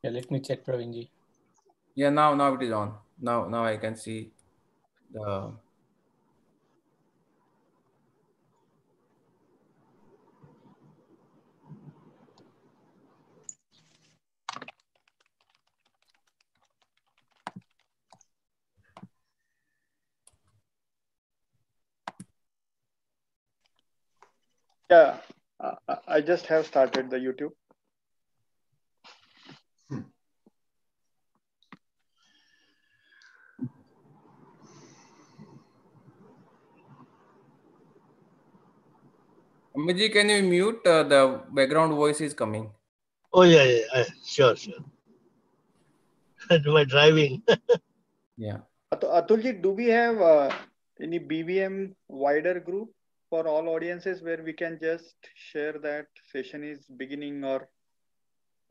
Yeah, let me check, Pravinji. Yeah, now it is on. Now I can see the. Yeah, I just have started the YouTube. Amiji, can you mute? The background voice is coming. Oh, yeah. Sure. My driving. Yeah. Atulji, do we have any BVM wider group for all audiences where we can just share that session is beginning or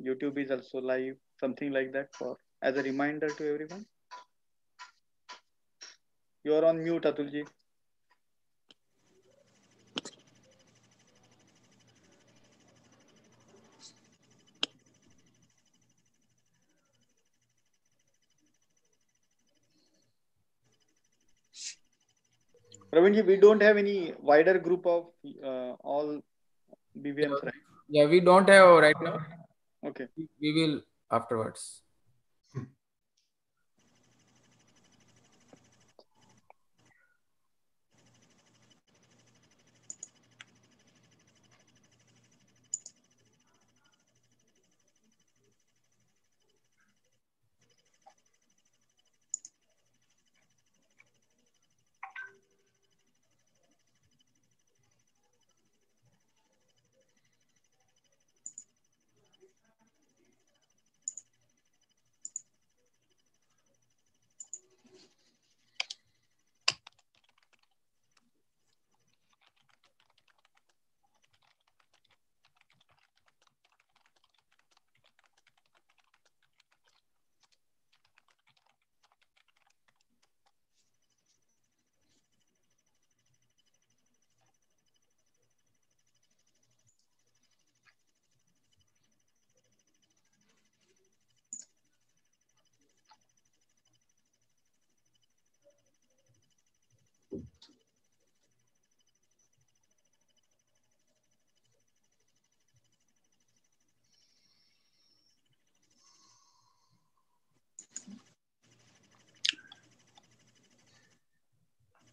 YouTube is also live, something like that, for as a reminder to everyone? You are on mute, Atulji. Ravinji, we don't have any wider group of all BVMs, right? Yeah, we don't have right now. Okay. We will afterwards.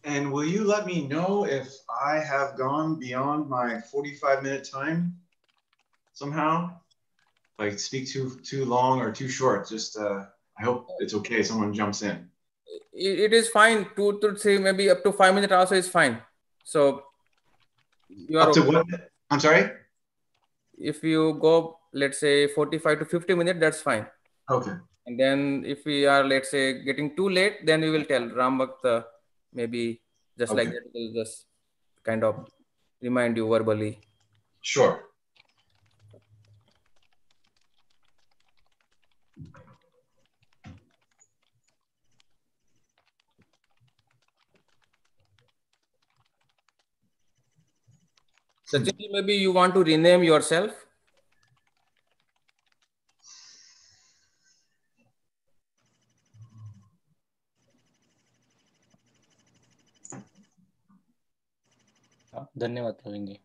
And will you let me know if I have gone beyond my 45-minute time somehow? Like speak too long or too short? Just I hope it's okay. Someone jumps in. It is fine. 2 to 3, maybe up to 5 minutes also is fine. So you are up to okay. what? I'm sorry? If you go, let's say 45 to 50 minutes, that's fine. Okay. And then if we are, let's say, getting too late, then we will tell Ram Bhakta, maybe just like that, we'll just kind of remind you verbally. Sure. Sachin, maybe you want to rename yourself? धन्यवाद प्रवीण जी.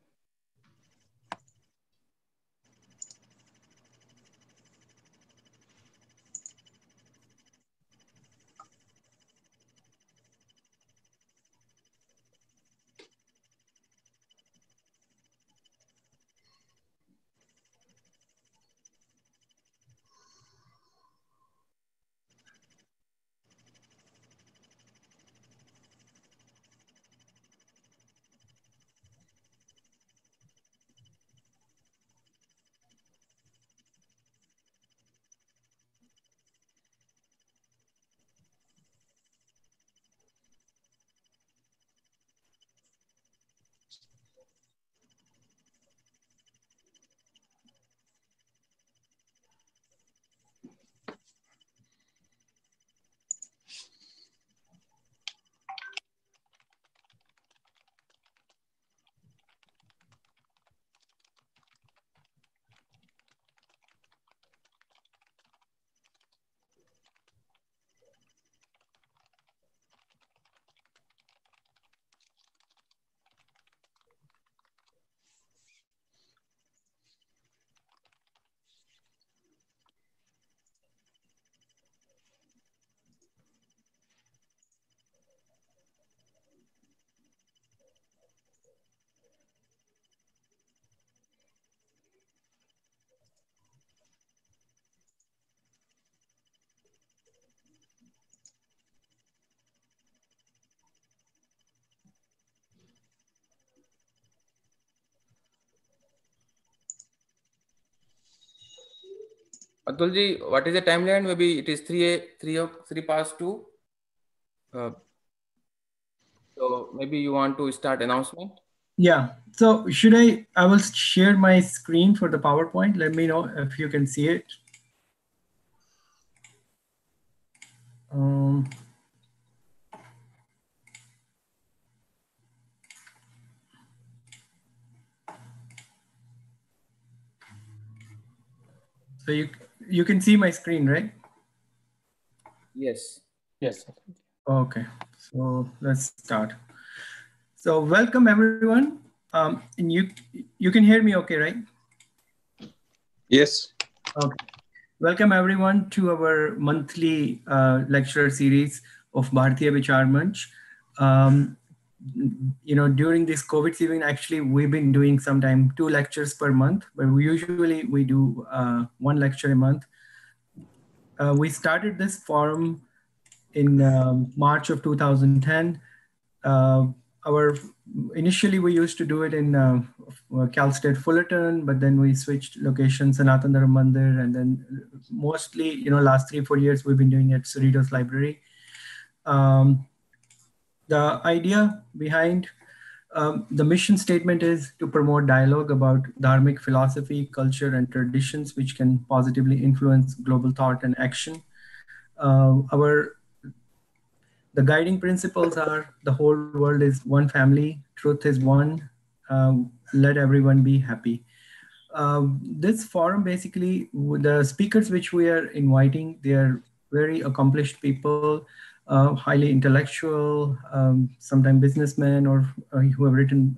Atulji, what is the timeline? Maybe it is 3 past 2. So maybe you want to start announcement? Yeah. So I will share my screen for the PowerPoint. Let me know if you can see it. So you can see my screen, right? Yes. Yes. Okay. So let's start. So welcome everyone. And you can hear me okay, right? Yes. Okay. Welcome everyone to our monthly lecture series of Bharatiya Vichar Manch. During this COVID season, actually, we've been doing sometime 2 lectures per month, but we do 1 lecture a month. We started this forum in March of 2010. Our initially we used to do it in Cal State Fullerton, but then we switched locations, Sanatan Dharma Mandir, and then mostly last 3-4 years we've been doing it at Cerritos Library. The idea behind the mission statement is to promote dialogue about dharmic philosophy, culture, and traditions which can positively influence global thought and action. The guiding principles are the whole world is one family, truth is one, let everyone be happy. This forum basically, the speakers which we are inviting, they are very accomplished people, highly intellectual, sometimes businessmen or who have written,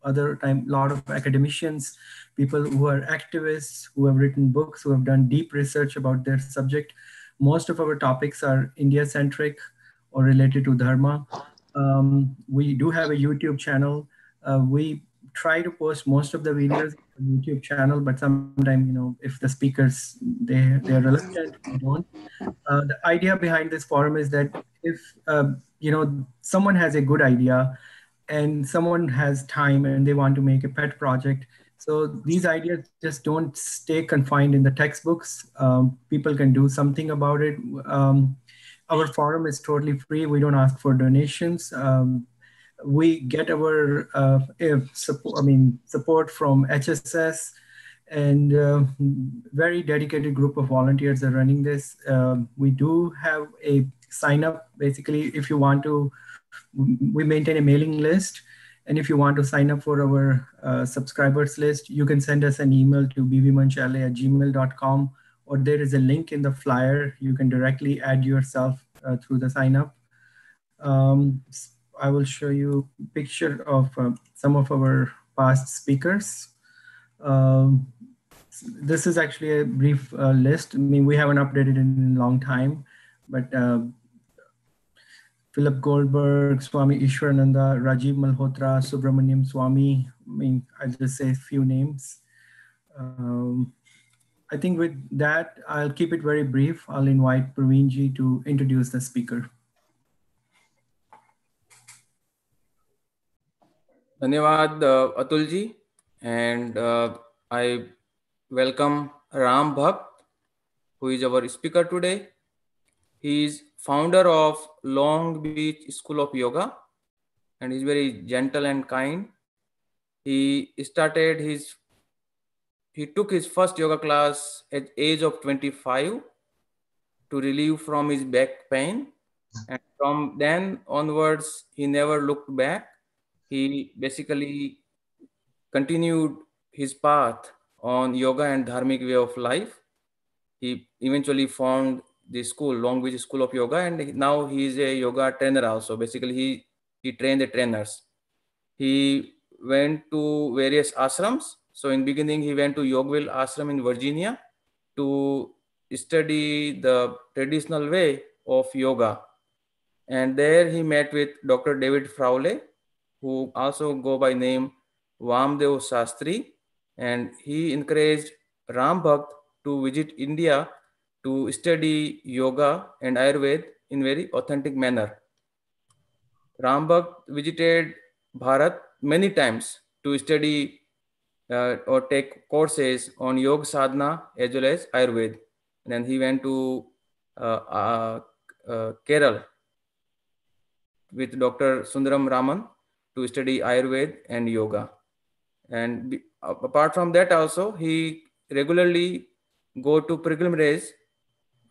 other time, lot of academicians, people who are activists, who have written books, who have done deep research about their subject. Most of our topics are India-centric or related to Dharma. We do have a YouTube channel. We try to post most of the videos on YouTube channel, but sometimes, if the speakers, they're reluctant, we don't. The idea behind this forum is that if, someone has a good idea and someone has time and they want to make a pet project, so these ideas just don't stay confined in the textbooks. People can do something about it. Our forum is totally free. We don't ask for donations. We get our support from HSS, and very dedicated group of volunteers are running this. We do have a sign up. Basically, if you want to, we maintain a mailing list. And if you want to sign up for our subscribers list, you can send us an email to bvmanchale@gmail.com, or there is a link in the flyer. You can directly add yourself through the sign up. I will show you a picture of some of our past speakers. This is actually a brief list. I mean, we haven't updated it in a long time, but Philip Goldberg, Swami Ishwarananda, Rajiv Malhotra, Subramaniam Swami. I mean, I'll just say a few names. I think with that, I'll keep it very brief. I'll invite Praveenji to introduce the speaker. Dhanyawad, Atulji. And I welcome Ram Bhakt, who is our speaker today. He is founder of Long Beach School of Yoga, and he's very gentle and kind. He took his first yoga class at age of 25 to relieve from his back pain. And from then onwards, he never looked back. He basically continued his path on yoga and dharmic way of life. He eventually formed the school, Long Beach School of Yoga, and now he is a yoga trainer also. Basically, he trained the trainers. He went to various ashrams. So in beginning, he went to Yogville Ashram in Virginia to study the traditional way of yoga. And there he met with Dr. David Frowley, who also go by name Vamdev Shastri. And he encouraged Ram Bhakt to visit India to study yoga and Ayurveda in very authentic manner. Ram Bhakt visited Bharat many times to study or take courses on yoga sadhana as well as Ayurveda. And then he went to Kerala with Dr. Sundaram Raman to study Ayurveda and yoga. And apart from that also, he regularly go to pilgrimage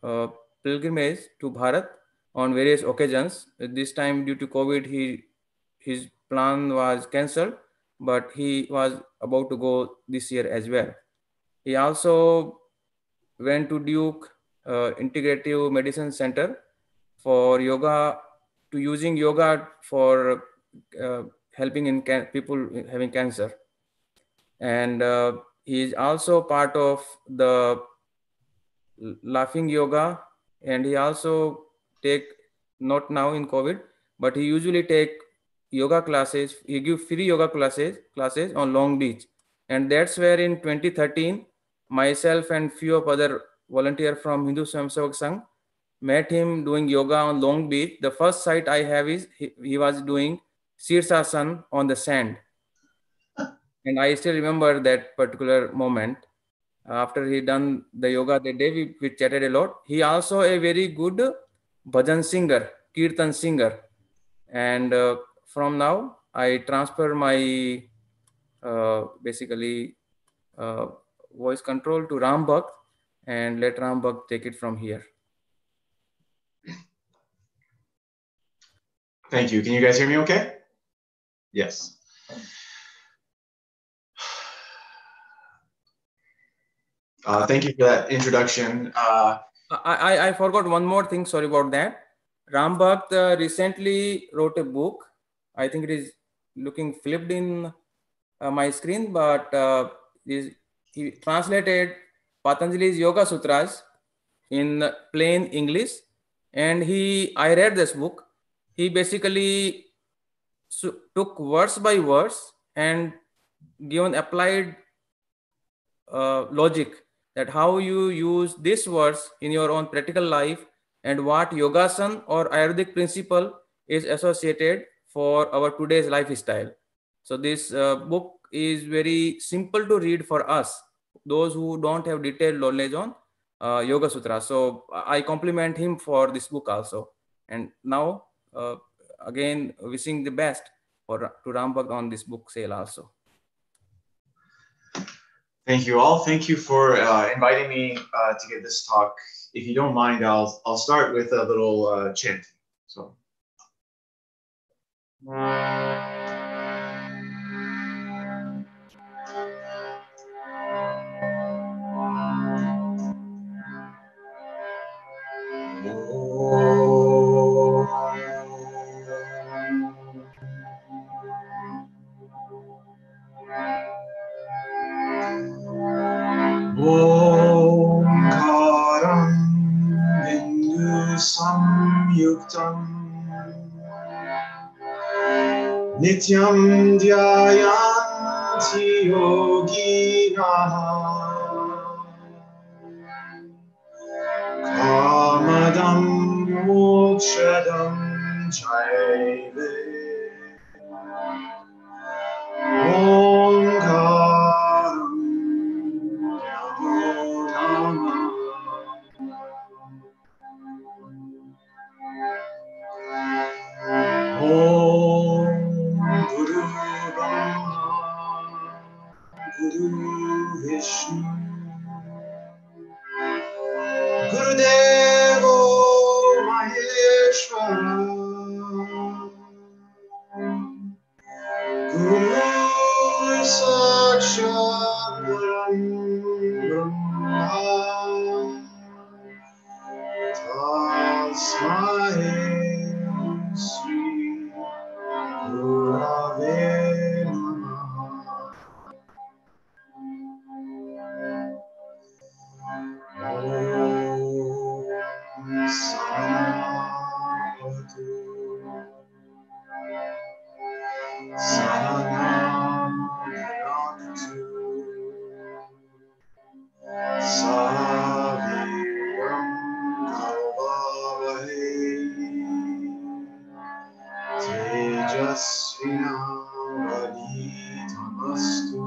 to Bharat on various occasions. This time due to COVID, his plan was cancelled, but he was about to go this year as well. He also went to Duke Integrative Medicine Center for yoga, to using yoga for helping in people having cancer. And he is also part of the laughing yoga, and he also take, not now in COVID, but he usually take yoga classes. He give free yoga classes on Long Beach. And that's where in 2013 myself and few of other volunteer from Hindu Swayamsevak Sangh met him doing yoga on Long Beach. The first sight I have is he was doing Sirsasana on the sand, and I still remember that particular moment. After he done the yoga that day, we chatted a lot. He also a very good bhajan singer, kirtan singer. And from now, I transfer my basically voice control to Ram Bhakt, and let Ram Bhakt take it from here. Thank you. Can you guys hear me okay? Yes. Thank you for that introduction. I forgot one more thing. Sorry about that. Ram Bhakt recently wrote a book. I think it is looking flipped in my screen, but he translated Patanjali's Yoga Sutras in plain English. And I read this book. He basically took verse by verse and given applied logic that how you use this verse in your own practical life, and what yogasan or Ayurvedic principle is associated for our today's lifestyle. So this book is very simple to read for us, those who don't have detailed knowledge on Yoga Sutra. So I compliment him for this book also. And now again, wishing the best to Ram Bhakt on this book sale also. Thank you all. Thank you for inviting me to give this talk. If you don't mind, I'll start with a little chant. So. Omkaram Bindu Samyuktam Nityam Dhyayanti Yoginaha Kamadam Mokshadam Jaive Omkaram Om Guru Brahma Guru Vishnu Guru Devo Maheshwara Guru Sakshat Brahma Tasmai Sri Gurave Namaha. Om Sanatu Sanam Bhaktu Saviram Bhavavahe Tejasvinavaditamastu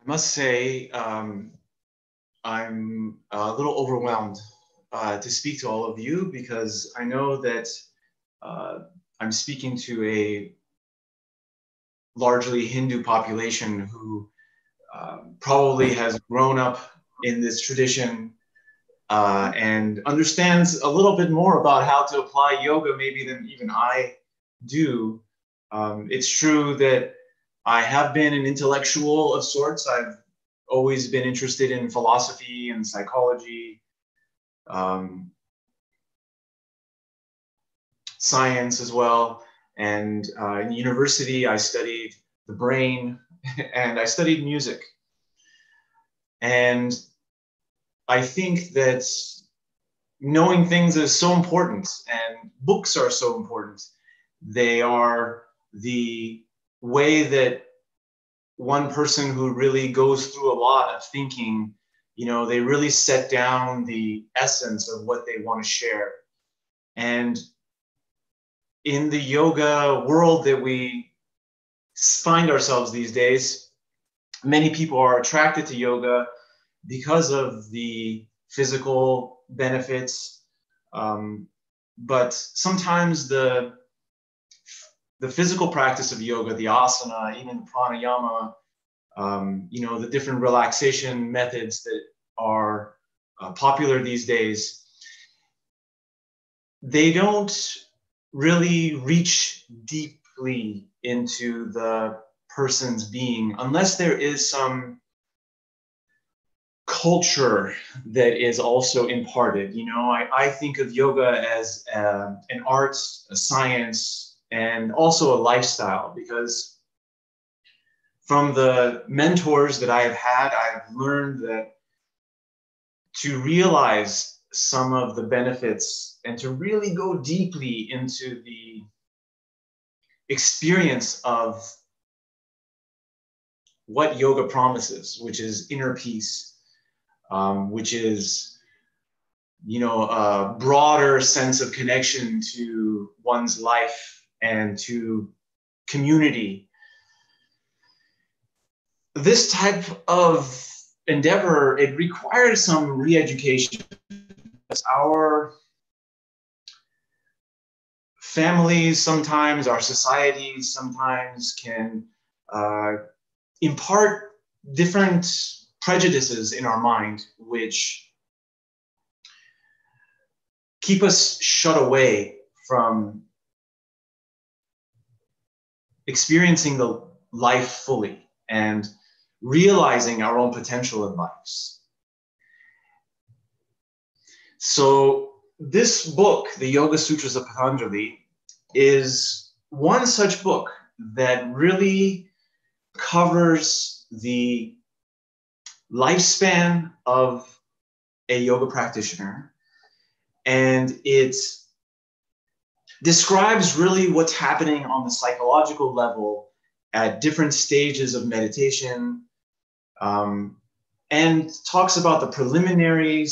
I must say, I'm a little overwhelmed to speak to all of you because I know that I'm speaking to a largely Hindu population who probably has grown up in this tradition and understands a little bit more about how to apply yoga maybe than even I do. It's true that I have been an intellectual of sorts. I've always been interested in philosophy and psychology, science as well. And in university, I studied the brain and I studied music. And I think that knowing things is so important, and books are so important. They are the way that one person who really goes through a lot of thinking, you know, they really set down the essence of what they want to share. And in the yoga world that we find ourselves these days, many people are attracted to yoga because of the physical benefits. But sometimes the physical practice of yoga, the asana, even the pranayama, you know, the different relaxation methods that are popular these days, they don't really reach deeply into the person's being unless there is some culture that is also imparted. You know, I think of yoga as an art, a science, and also a lifestyle, because from the mentors that I have had, I have learned that to realize some of the benefits and to really go deeply into the experience of what yoga promises, which is inner peace, which is, you know, a broader sense of connection to one's life and to community. This type of endeavor, it requires some re-education. Our families sometimes, our societies sometimes can impart different prejudices in our mind, which keep us shut away from experiencing the life fully and realizing our own potential in lives. So this book, the Yoga Sutras of Patanjali, is one such book that really covers the lifespan of a yoga practitioner, and it describes really what's happening on the psychological level at different stages of meditation, and talks about the preliminary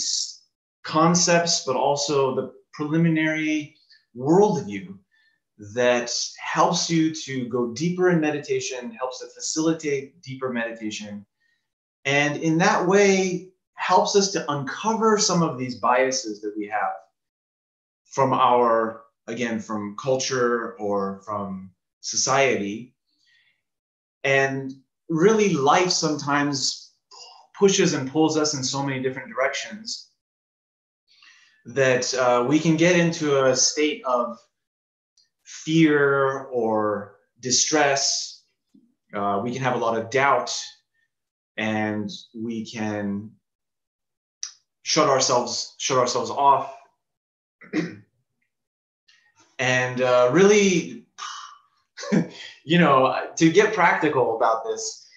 concepts, but also the preliminary worldview that helps you to go deeper in meditation, helps to facilitate deeper meditation, and in that way helps us to uncover some of these biases that we have from our, again, from culture or from society. And really life sometimes pushes and pulls us in so many different directions that we can get into a state of fear or distress. We can have a lot of doubt, and we can shut ourselves off, and really you know, to get practical about this,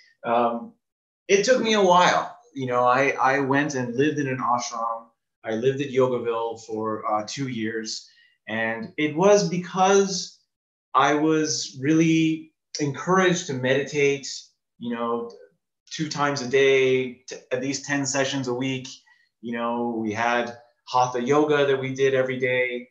it took me a while. You know, I went and lived in an ashram. I lived at Yogaville for 2 years. And it was because I was really encouraged to meditate, you know, 2 times a day, at least 10 sessions a week. You know, we had hatha yoga that we did every day.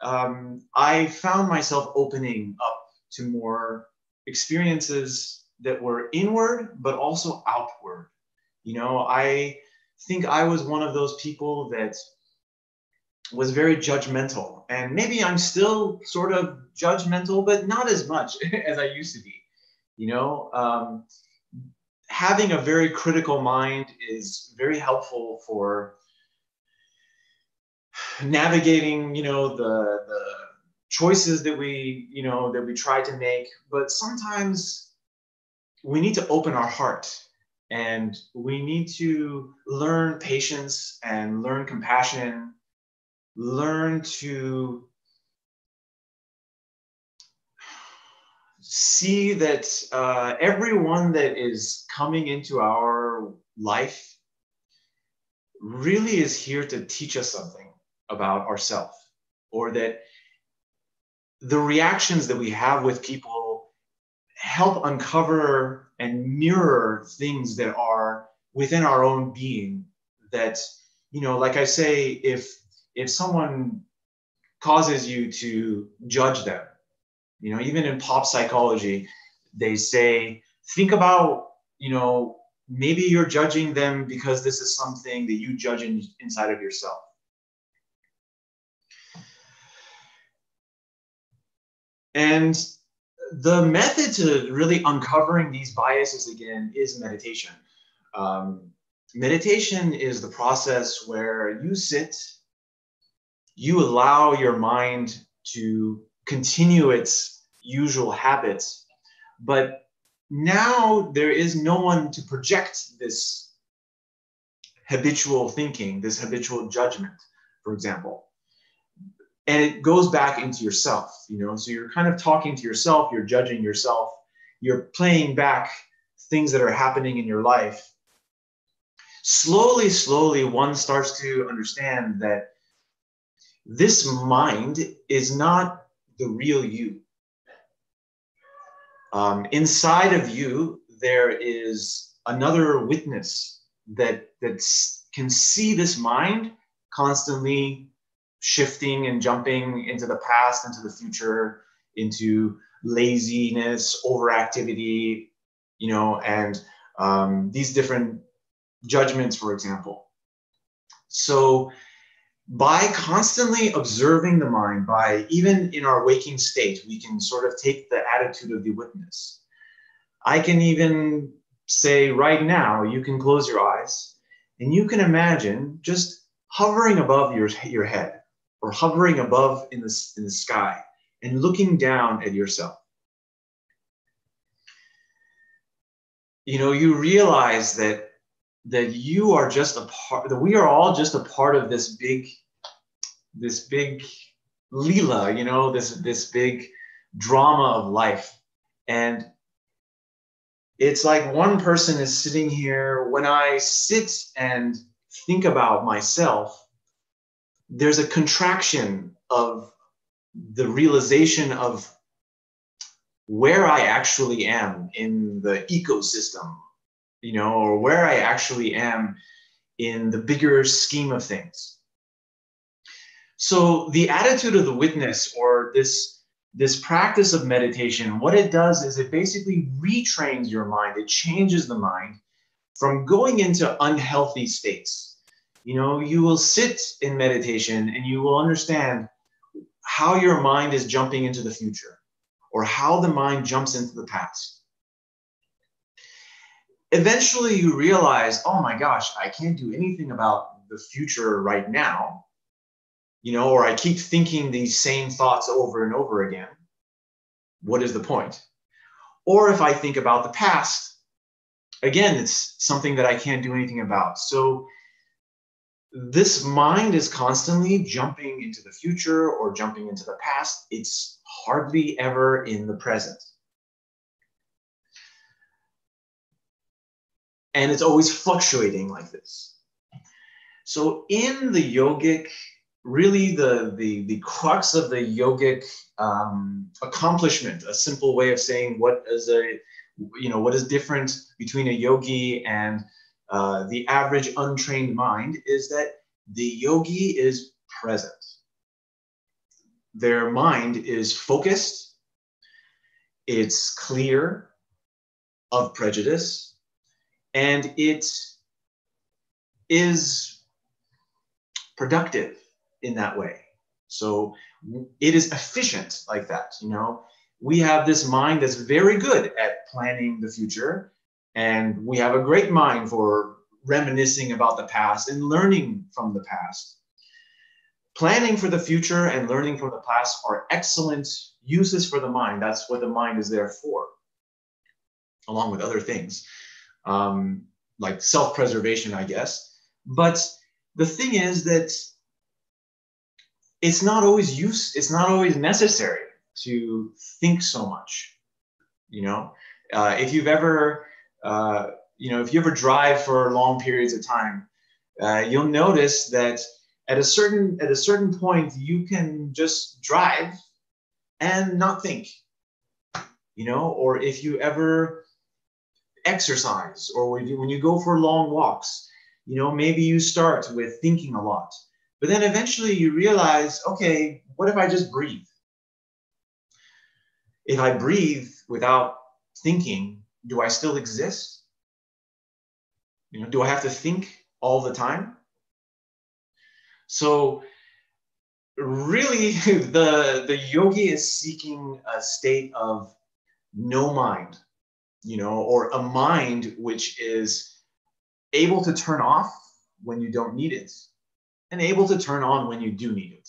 I found myself opening up to more experiences that were inward, but also outward. You know, I think I was one of those people that was very judgmental, and maybe I'm still sort of judgmental, but not as much as I used to be. You know, having a very critical mind is very helpful for navigating, you know, the choices that we try to make. But sometimes we need to open our heart, and we need to learn patience and learn compassion, learn to see that everyone that is coming into our life really is here to teach us something about ourselves, or that the reactions that we have with people help uncover and mirror things that are within our own being. That, you know, like I say, if someone causes you to judge them, you know, even in pop psychology, they say, think about, you know, maybe you're judging them because this is something that you judge inside of yourself. And the method to really uncovering these biases again is meditation. Meditation is the process where you sit, you allow your mind to continue its usual habits, but now there is no one to project this habitual thinking, this habitual judgment, for example. And it goes back into yourself, you know, so you're kind of talking to yourself, you're judging yourself, you're playing back things that are happening in your life. Slowly, one starts to understand that this mind is not the real you. Inside of you, there is another witness that can see this mind constantly shifting and jumping into the past, into the future, into laziness, overactivity, you know, and these different judgments, for example. So by constantly observing the mind, by even in our waking state, we can sort of take the attitude of the witness. I can even say right now, you can close your eyes and you can imagine just hovering above your head, or hovering above in the sky, and looking down at yourself. You know, you realize that you are just a part, that we are all just a part of this big lila, you know, this big drama of life. And it's like one person is sitting here. When I sit and think about myself, there's a contraction of the realization of where I actually am in the ecosystem, you know, or where I actually am in the bigger scheme of things. So the attitude of the witness, or this practice of meditation, what it does is it basically retrains your mind. It changes the mind from going into unhealthy states. You know, you will sit in meditation and you will understand how your mind is jumping into the future, or how the mind jumps into the past. Eventually you realize, oh my gosh, I can't do anything about the future right now, you know, or I keep thinking these same thoughts over and over again. What is the point? Or if I think about the past, again, it's something that I can't do anything about. So this mind is constantly jumping into the future or jumping into the past. It's hardly ever in the present. And it's always fluctuating like this. So in the yogic, really the crux of the yogic accomplishment, a simple way of saying what is different between a yogi and the average untrained mind, is that the yogi is present. Their mind is focused, it's clear of prejudice, and it is productive in that way. So it is efficient like that. We have this mind that's very good at planning the future, and we have a great mind for reminiscing about the past and learning from the past. Planning for the future and learning from the past are excellent uses for the mind. That's what the mind is there for, along with other things, like self-preservation, I guess. But the thing is that it's not always necessary to think so much. If you ever drive for long periods of time, you'll notice that at a certain point you can just drive and not think. Or if you ever exercise, or when you go for long walks, maybe you start with thinking a lot, but then eventually you realize, okay, what if I just breathe? If I breathe without thinking, do I still exist? Do I have to think all the time? So really, the yogi is seeking a state of no mind, or a mind which is able to turn off when you don't need it and able to turn on when you do need it.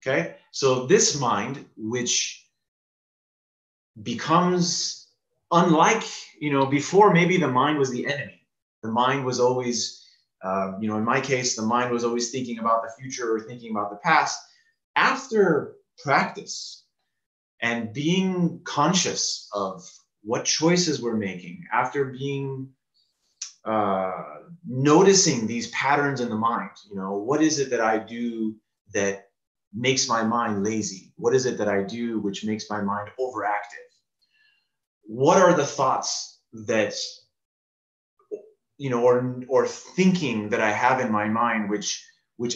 Okay, so this mind, which becomes unlike, before maybe the mind was the enemy. The mind was always, in my case, the mind was always thinking about the future or thinking about the past. After practice and being conscious of what choices we're making, after being noticing these patterns in the mind, what is it that I do that makes my mind lazy? What is it that I do which makes my mind overactive? What are the thoughts that, or thinking that I have in my mind which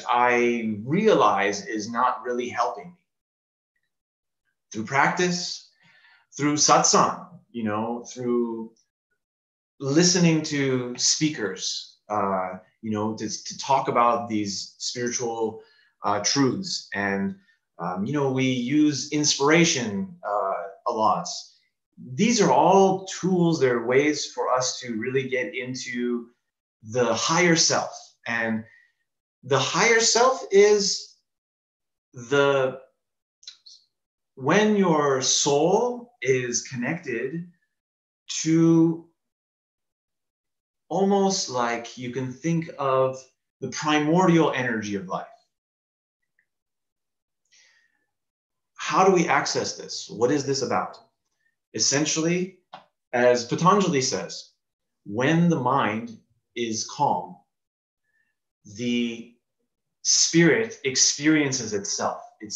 I realize is not really helping me? Through practice, through satsang, through listening to speakers, to talk about these spiritual truths. And, we use inspiration a lot. These are all tools, they're ways for us to really get into the higher self. And the higher self is when your soul is connected to, almost like you can think of the primordial energy of life. How do we access this? What is this about? Essentially, as Patanjali says, when the mind is calm, the spirit experiences itself. It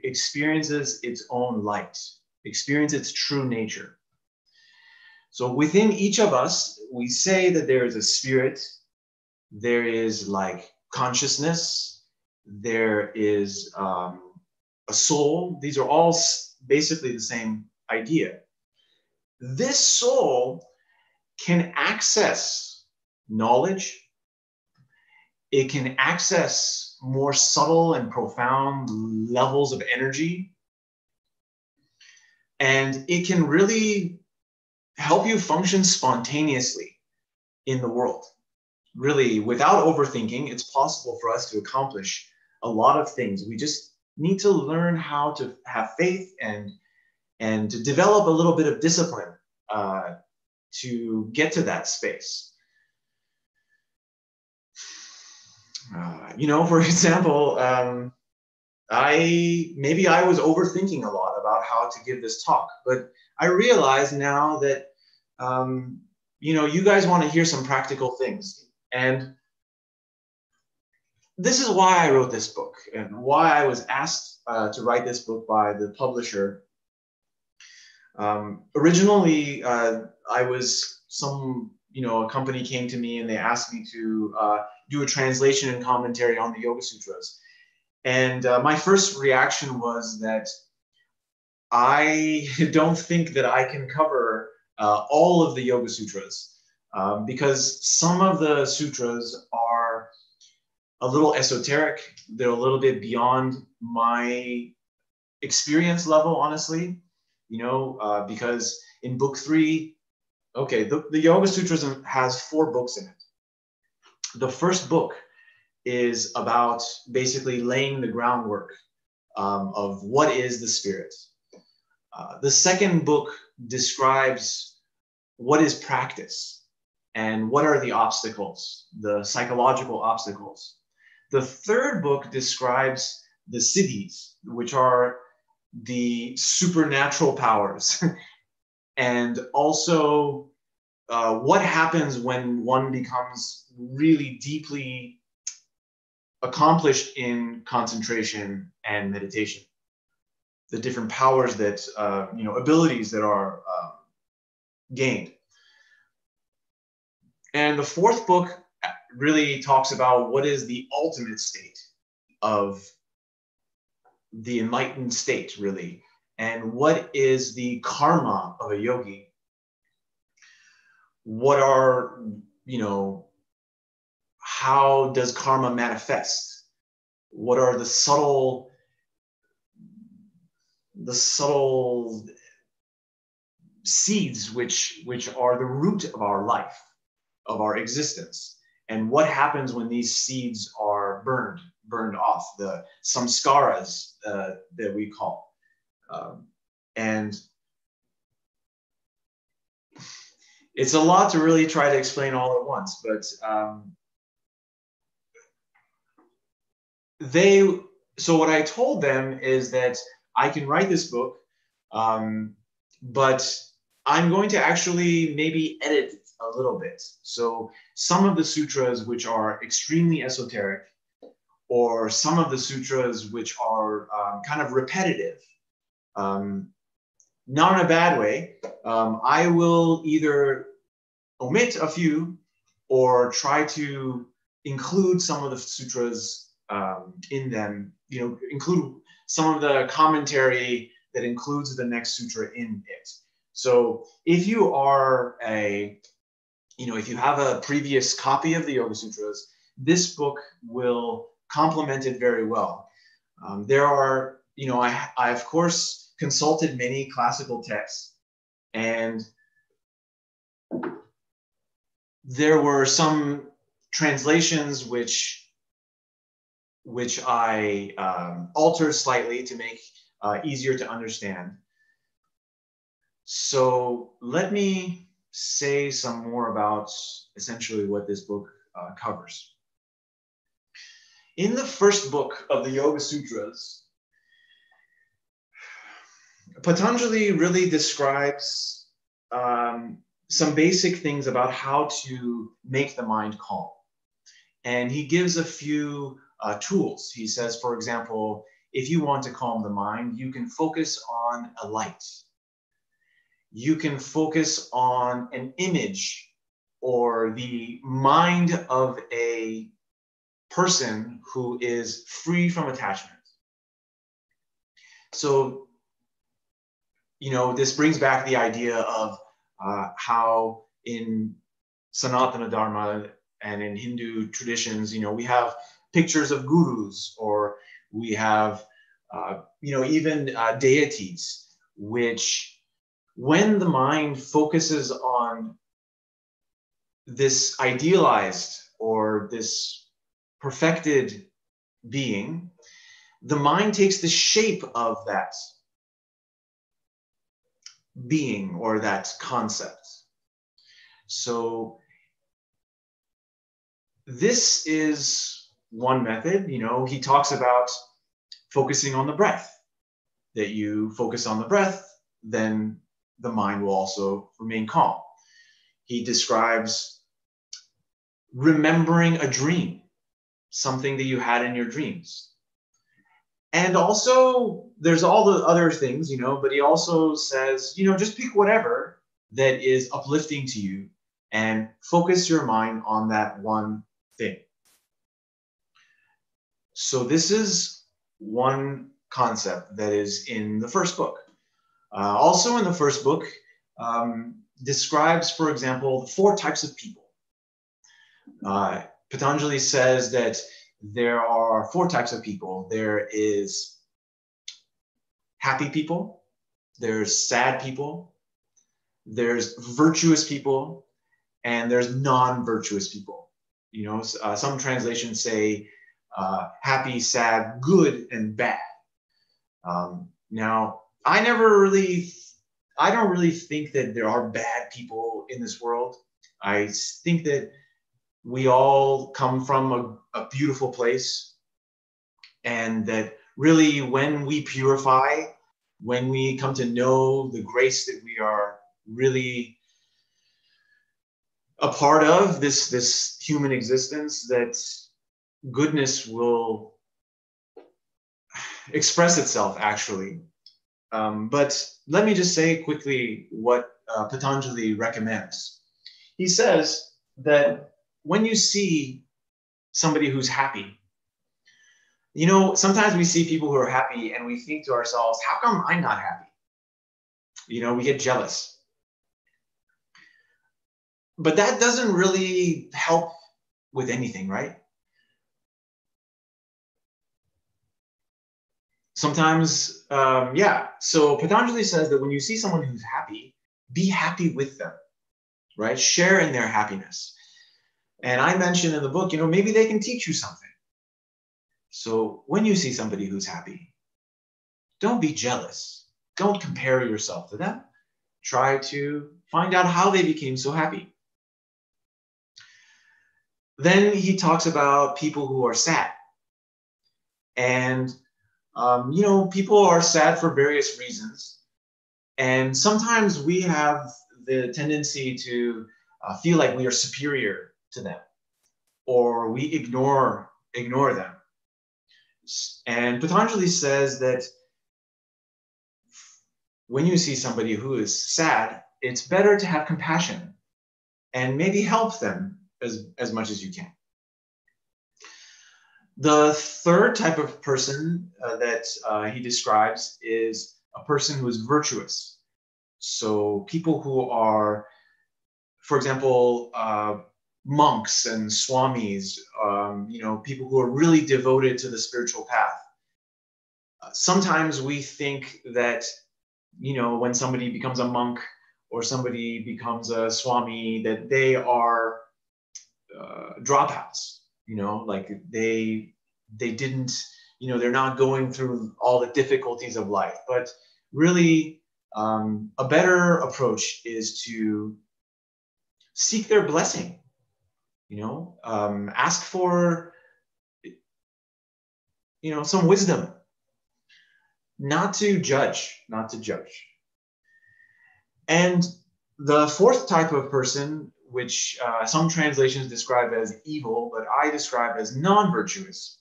experiences its own light, experiences its true nature. So within each of us, we say that there is a spirit, there is like consciousness, there is a soul. These are all basically the same idea. This soul can access knowledge. It can access more subtle and profound levels of energy. And it can really help you function spontaneously in the world. Really, without overthinking, it's possible for us to accomplish a lot of things. We just need to learn how to have faith and to develop a little bit of discipline to get to that space. For example, maybe I was overthinking a lot about how to give this talk, but I realize now that you know, you guys want to hear some practical things. And this is why I wrote this book and why I was asked to write this book by the publisher. Originally, I was a company came to me and they asked me to do a translation and commentary on the Yoga Sutras. And my first reaction was that I don't think that I can cover all of the Yoga Sutras because some of the sutras are a little esoteric. They're a little bit beyond my experience level, honestly, because in book 3, okay, the Yoga Sutras has 4 books in it. The first book is about basically laying the groundwork of what is the spirit. The second book describes what is practice and what are the obstacles, the psychological obstacles. The third book describes the siddhis, which are the supernatural powers, and also what happens when one becomes really deeply accomplished in concentration and meditation. The different powers that, abilities that are gained. And the fourth book really talks about what is the ultimate state of the enlightened state, really, and what is the karma of a yogi. What are, how does karma manifest? What are the subtle seeds which are the root of our life, of our existence, and what happens when these seeds are burned off, the samskaras that we call, and it's a lot to really try to explain all at once, but so what I told them is that I can write this book, but I'm going to actually maybe edit it a little bit. So some of the sutras which are extremely esoteric, or some of the sutras which are kind of repetitive, not in a bad way, I will either omit a few or try to include some of the sutras in them, include some of the commentary that includes the next sutra in it. So if you are if you have a previous copy of the Yoga Sutras, this book will complement it very well. There are, I of course consulted many classical texts, and there were some translations which I altered slightly to make easier to understand. So let me say some more about essentially what this book covers. In the first book of the Yoga Sutras, Patanjali really describes some basic things about how to make the mind calm. And he gives a few tools. He says, for example, if you want to calm the mind, you can focus on a light. You can focus on an image or the mind of a person who is free from attachment. So, this brings back the idea of how in Sanatana Dharma and in Hindu traditions, we have pictures of gurus, or we have, even deities, which when the mind focuses on this idealized or this perfected being, the mind takes the shape of that being or that concept. So this is one method. He talks about focusing on the breath, that you focus on the breath, then the mind will also remain calm. he describes remembering a dream, something that you had in your dreams. And also, there's all the other things, you know, but he also says, you know, just pick whatever that is uplifting to you and focus your mind on that one thing. So this is one concept that is in the first book. Also in the first book, describes, for example, 4 types of people. Patanjali says that there are 4 types of people. There is happy people, there's sad people, there's virtuous people, and there's non-virtuous people. You know, some translations say happy, sad, good, and bad. Now, I don't really think that there are bad people in this world. I think that we all come from a beautiful place, and that really when we purify, when we come to know the grace that we are really a part of, this human existence, that goodness will express itself actually. But let me just say quickly what Patanjali recommends. He says that when you see somebody who's happy, you know, sometimes we see people who are happy and we think to ourselves, how come I'm not happy? You know, we get jealous. But that doesn't really help with anything, right? Sometimes, yeah. So Patanjali says that when you see someone who's happy, be happy with them, right? Share in their happiness. And I mentioned in the book, you know, maybe they can teach you something. So when you see somebody who's happy, don't be jealous. Don't compare yourself to them. Try to find out how they became so happy. Then he talks about people who are sad. And, you know, people are sad for various reasons. And sometimes we have the tendency to feel like we are superior to them, or we ignore them. And Patanjali says that when you see somebody who is sad, it's better to have compassion and maybe help them as much as you can. The third type of person that he describes is a person who is virtuous. So people who are, for example, monks and swamis, you know, people who are really devoted to the spiritual path. Sometimes we think that, you know, when somebody becomes a monk or somebody becomes a swami, that they are dropouts, you know, like they didn't, you know, they're not going through all the difficulties of life. But really, a better approach is to seek their blessing, you know, ask for, you know, some wisdom, not to judge. And the fourth type of person, which some translations describe as evil, but I describe as non-virtuous.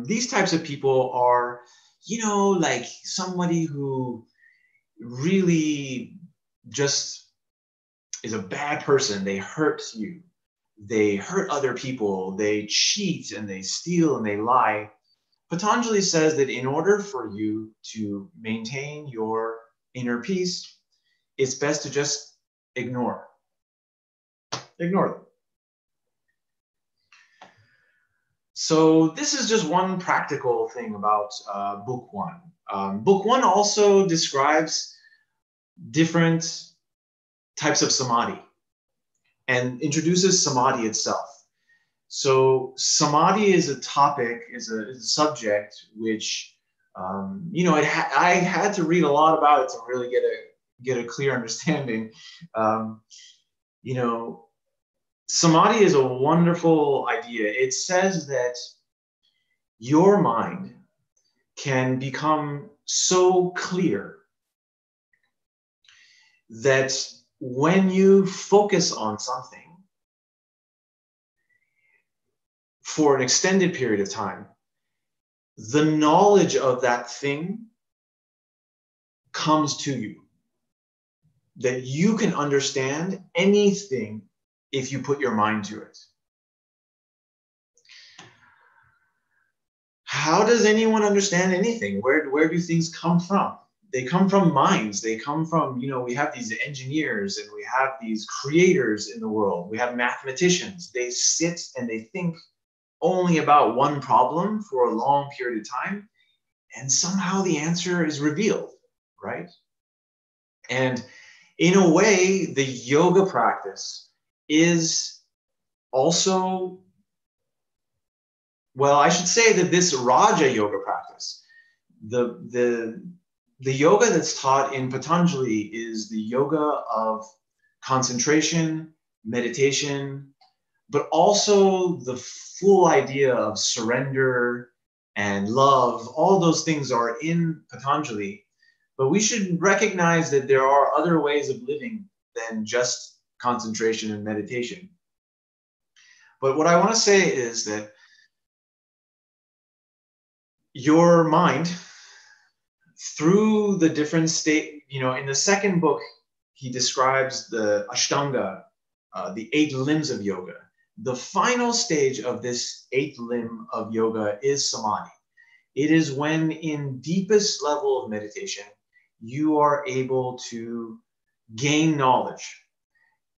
These types of people are, you know, like somebody who really just is a bad person. They hurt you. They hurt other people. They cheat and they steal and they lie. Patanjali says that in order for you to maintain your inner peace, it's best to just ignore them. So this is just one practical thing about book 1. Book 1 also describes different types of samadhi and introduces samadhi itself. So samadhi is a topic, is a subject which, you know, I had to read a lot about it to really get a clear understanding. You know, samadhi is a wonderful idea. It says that your mind can become so clear that when you focus on something for an extended period of time, the knowledge of that thing comes to you. That you can understand anything if you put your mind to it. How does anyone understand anything? Where do things come from? They come from minds. They come from, we have these engineers and we have these creators in the world. We have mathematicians. They sit and they think only about one problem for a long period of time, and somehow the answer is revealed, right? And in a way, the yoga practice is also, well, I should say that this Raja yoga practice, the yoga that's taught in Patanjali is the yoga of concentration, meditation, but also the full idea of surrender and love. All those things are in Patanjali. But we should recognize that there are other ways of living than just concentration and meditation. But what I want to say is that your mind, through the different state, in the second book, he describes the Ashtanga, the 8 limbs of yoga. The final stage of this 8th limb of yoga is samadhi. It is when in deepest level of meditation, you are able to gain knowledge.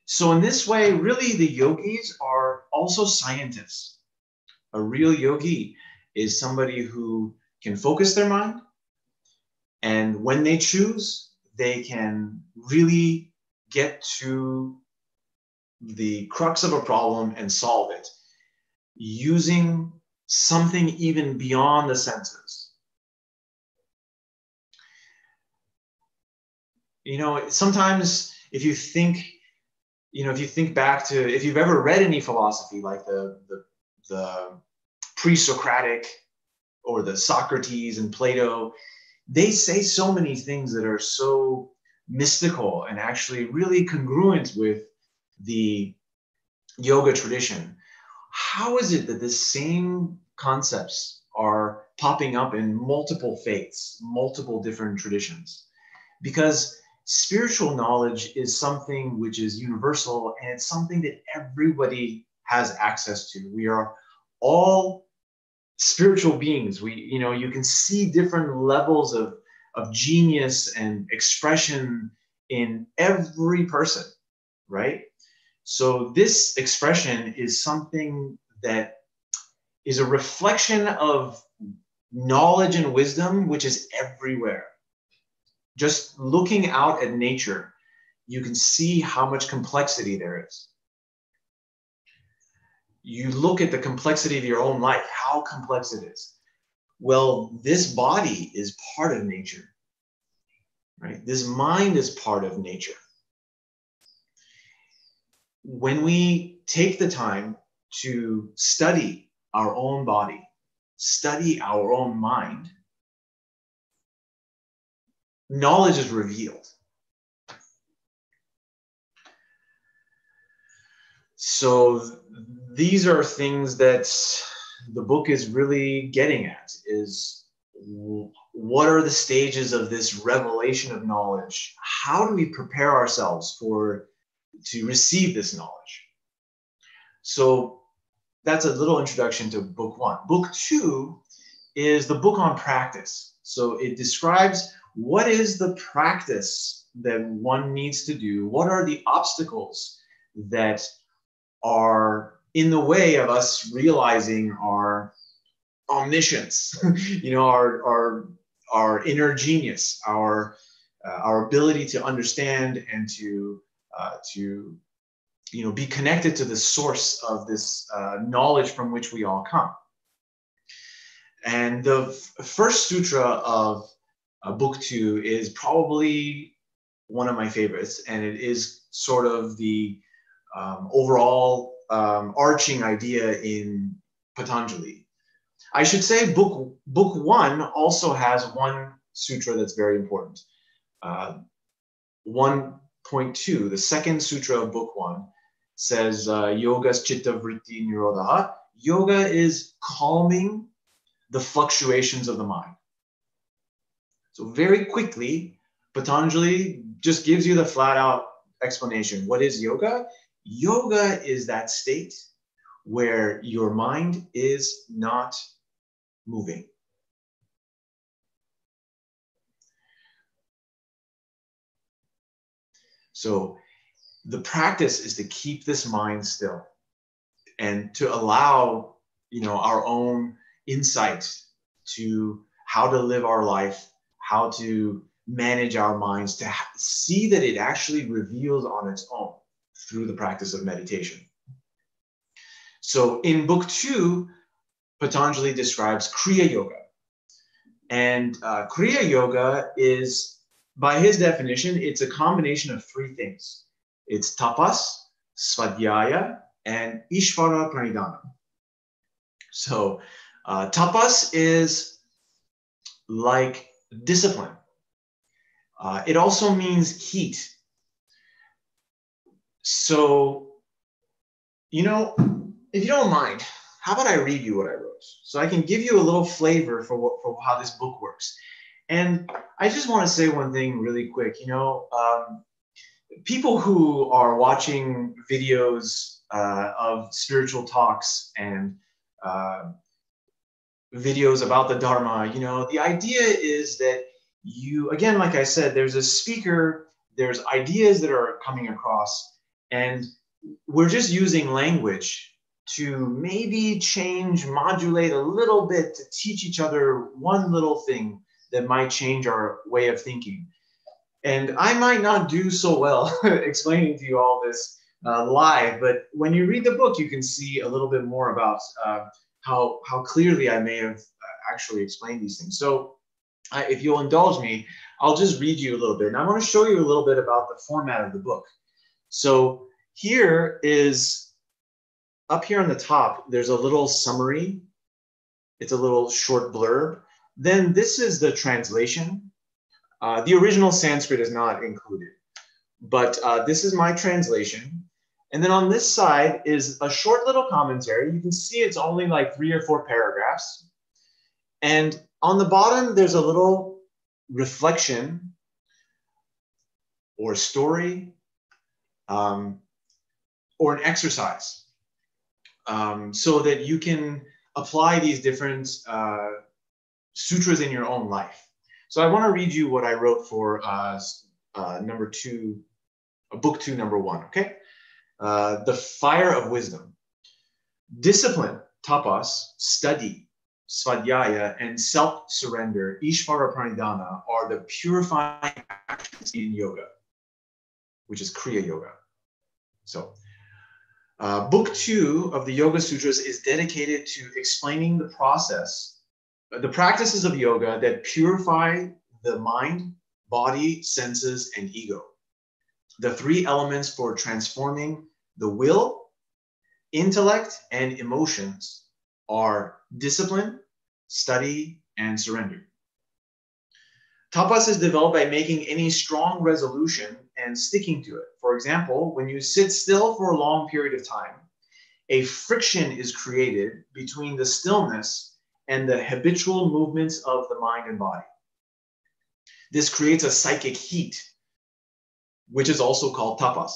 So in this way, really the yogis are also scientists. A real yogi is somebody who can focus their mind, and when they choose, they can really get to the crux of a problem and solve it using something even beyond the senses. Sometimes if you think back to, if you've ever read any philosophy like the pre-Socratic or the Socrates and Plato, they say so many things that are so mystical and actually really congruent with the yoga tradition. How is it that the same concepts are popping up in multiple faiths, multiple different traditions? Because spiritual knowledge is something which is universal, and it's something that everybody has access to. We are all spiritual beings. You can see different levels of genius and expression in every person, right? So this expression is something that is a reflection of knowledge and wisdom, which is everywhere. Just looking out at nature, you can see how much complexity there is. You look at the complexity of your own life, how complex it is. Well, this body is part of nature, right? This mind is part of nature. When we take the time to study our own body, study our own mind, knowledge is revealed. So these are things that the book is really getting at, is what are the stages of this revelation of knowledge? How do we prepare ourselves to receive this knowledge? So that's a little introduction to book 1. Book 2 is the book on practice. So it describes what is the practice that one needs to do? What are the obstacles that are in the way of us realizing our omniscience, our inner genius, our ability to understand and to be connected to the source of this knowledge from which we all come. And the first sutra of book 2 is probably one of my favorites, and it is sort of the overall arching idea in Patanjali. I should say book 1 also has one sutra that's very important. One point 2, the second sutra of book 1, says yogas chitta vritti nirodha. Yoga is calming the fluctuations of the mind. So very quickly, Patanjali just gives you the flat out explanation. What is yoga? Yoga is that state where your mind is not moving. So the practice is to keep this mind still and to allow, our own insights to how to live our life, how to manage our minds, to see that it actually reveals on its own through the practice of meditation. So in book 2, Patanjali describes Kriya Yoga. And Kriya Yoga is, by his definition, it's a combination of 3 things. It's tapas, svadhyaya, and ishvara pranidhana. So tapas is like discipline. It also means heat. So, if you don't mind, how about I read you what I wrote? So I can give you a little flavor for how this book works. And I just want to say one thing really quick. People who are watching videos of spiritual talks and videos about the Dharma, the idea is that you, again, like I said, there's a speaker, there's ideas that are coming across, and we're just using language to maybe modulate a little bit to teach each other one little thing that might change our way of thinking. And I might not do so well explaining to you all this live, but when you read the book, you can see a little bit more about how clearly I may have actually explained these things. So if you'll indulge me, I'll just read you a little bit. And I want to show you a little bit about the format of the book. So here is, up here on the top, there's a little summary. It's a little short blurb. Then this is the translation. The original Sanskrit is not included, but this is my translation. And then on this side is a short little commentary. You can see it's only like 3 or 4 paragraphs. And on the bottom, there's a little reflection or story or an exercise. So that you can apply these different sutras in your own life. So I want to read you what I wrote for number 2, book 2, number 1, okay? The Fire of Wisdom. Discipline, tapas, study, svadhyaya, and self-surrender, ishvara pranidhana, are the purifying actions in yoga, which is Kriya Yoga. So, book 2 of the Yoga Sutras is dedicated to explaining the practices of yoga that purify the mind, body, senses, and ego. The 3 elements for transforming the will, intellect, and emotions are discipline, study, and surrender. Tapas is developed by making any strong resolution and sticking to it. For example, when you sit still for a long period of time, a friction is created between the stillness and the habitual movements of the mind and body. This creates a psychic heat, which is also called tapas.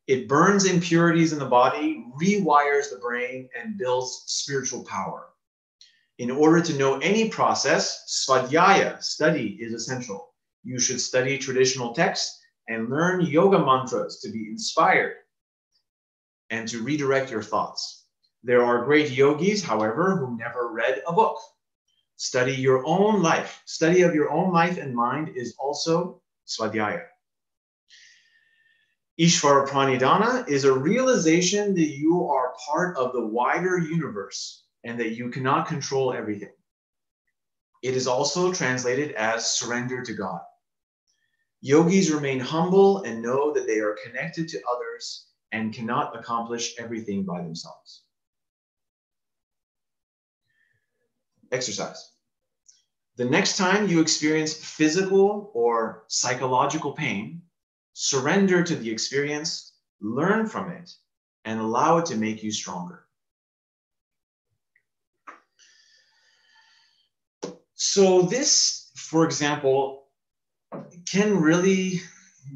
It burns impurities in the body, rewires the brain, and builds spiritual power. In order to know any process, svadhyaya, study, is essential. You should study traditional texts and learn yoga mantras to be inspired and to redirect your thoughts. There are great yogis, however, who never read a book. Study your own life. Study of your own life and mind is also svadhyaya. Ishvara pranidhana is a realization that you are part of the wider universe and that you cannot control everything. It is also translated as surrender to God. Yogis remain humble and know that they are connected to others and cannot accomplish everything by themselves. Exercise. The next time you experience physical or psychological pain, Surrender to the experience, learn from it, and allow it to make you stronger. So this, for example, can really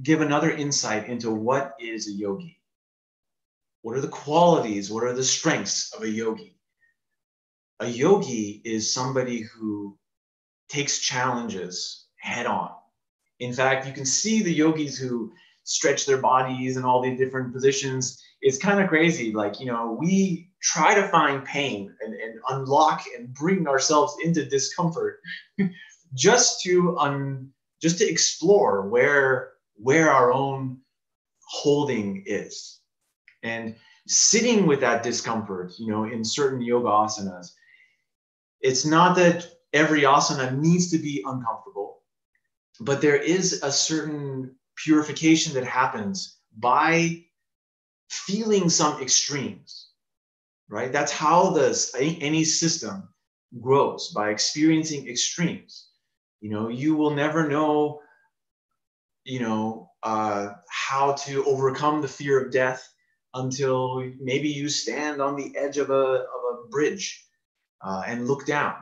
give another insight into what is a yogi. What are the qualities? What are the strengths of a yogi? A yogi is somebody who takes challenges head on. In fact, you can see the yogis who stretch their bodies in all these different positions. It's kind of crazy. Like, you know, we try to find pain and unlock and bring ourselves into discomfort just to explore where our own holding is. And sitting with that discomfort, you know, in certain yoga asanas, it's not that every asana needs to be uncomfortable, but there is a certain purification that happens by feeling some extremes, right? That's how any system grows, by experiencing extremes. You know, you will never know, you know, how to overcome the fear of death until maybe you stand on the edge of a bridge and look down.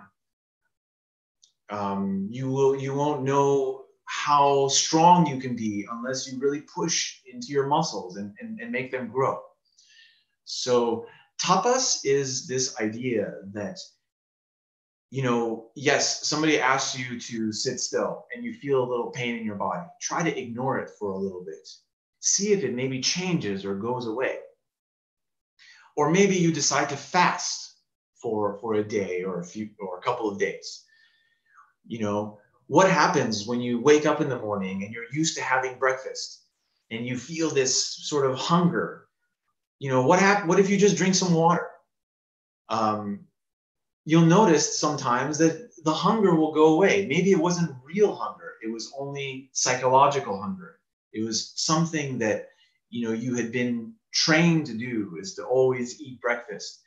You won't know how strong you can be unless you really push into your muscles and make them grow. So tapas is this idea that, you know, yes, somebody asks you to sit still and you feel a little pain in your body. Try to ignore it for a little bit. See if it maybe changes or goes away. Or maybe you decide to fast for a day or a couple of days. You know, what happens when you wake up in the morning and you're used to having breakfast and you feel this sort of hunger? You know, what if you just drink some water? You'll notice sometimes that the hunger will go away. Maybe it wasn't real hunger. It was only psychological hunger. It was something that, you know, you had been trained to do, is to always eat breakfast.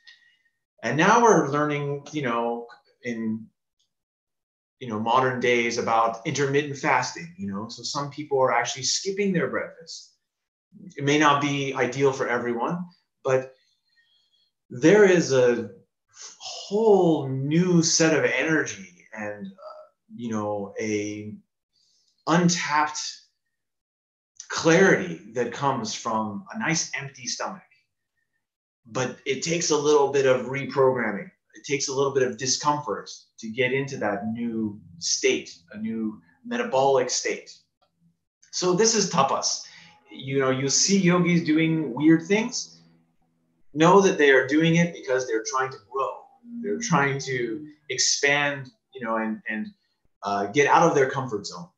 And now we're learning, you know, in, you know, modern days about intermittent fasting, you know, so some people are actually skipping their breakfast. It may not be ideal for everyone, but there is a whole new set of energy and, you know, a untapped clarity that comes from a nice empty stomach. But it takes a little bit of reprogramming. It takes a little bit of discomfort to get into that new state, a new metabolic state. So this is tapas. You know, you see yogis doing weird things. Know that they are doing it because they're trying to grow. They're trying to expand, you know, and get out of their comfort zone.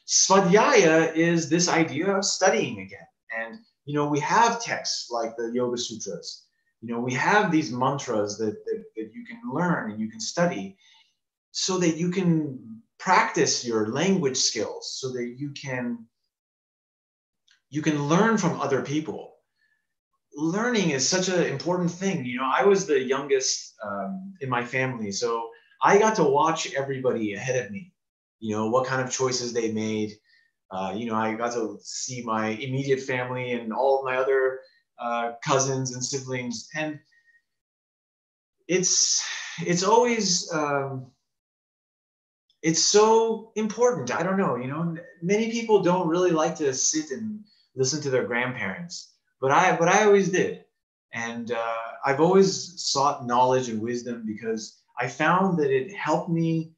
Svadhyaya is this idea of studying again. And, you know, we have texts like the Yoga Sutras. You know, we have these mantras that you can learn and you can study so that you can practice your language skills, so that you can learn from other people. Learning is such an important thing. You know, I was the youngest in my family, so I got to watch everybody ahead of me, you know, what kind of choices they made. You know, I got to see my immediate family and all of my other cousins and siblings. And it's always, it's so important. I don't know, you know, many people don't really like to sit and listen to their grandparents, but I always did. And I've always sought knowledge and wisdom because I found that it helped me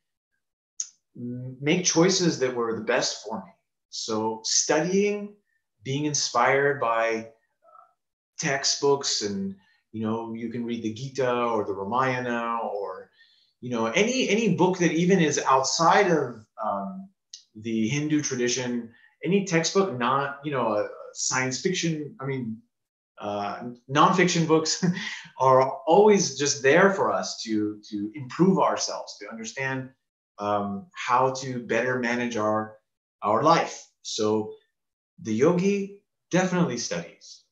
make choices that were the best for me. So studying, being inspired by textbooks, and, you know, you can read the Gita or the Ramayana, or, you know, any book that even is outside of the Hindu tradition, any textbook, not, you know, science fiction, I mean, nonfiction books are always just there for us to improve ourselves, to understand how to better manage our life. So the yogi definitely studies.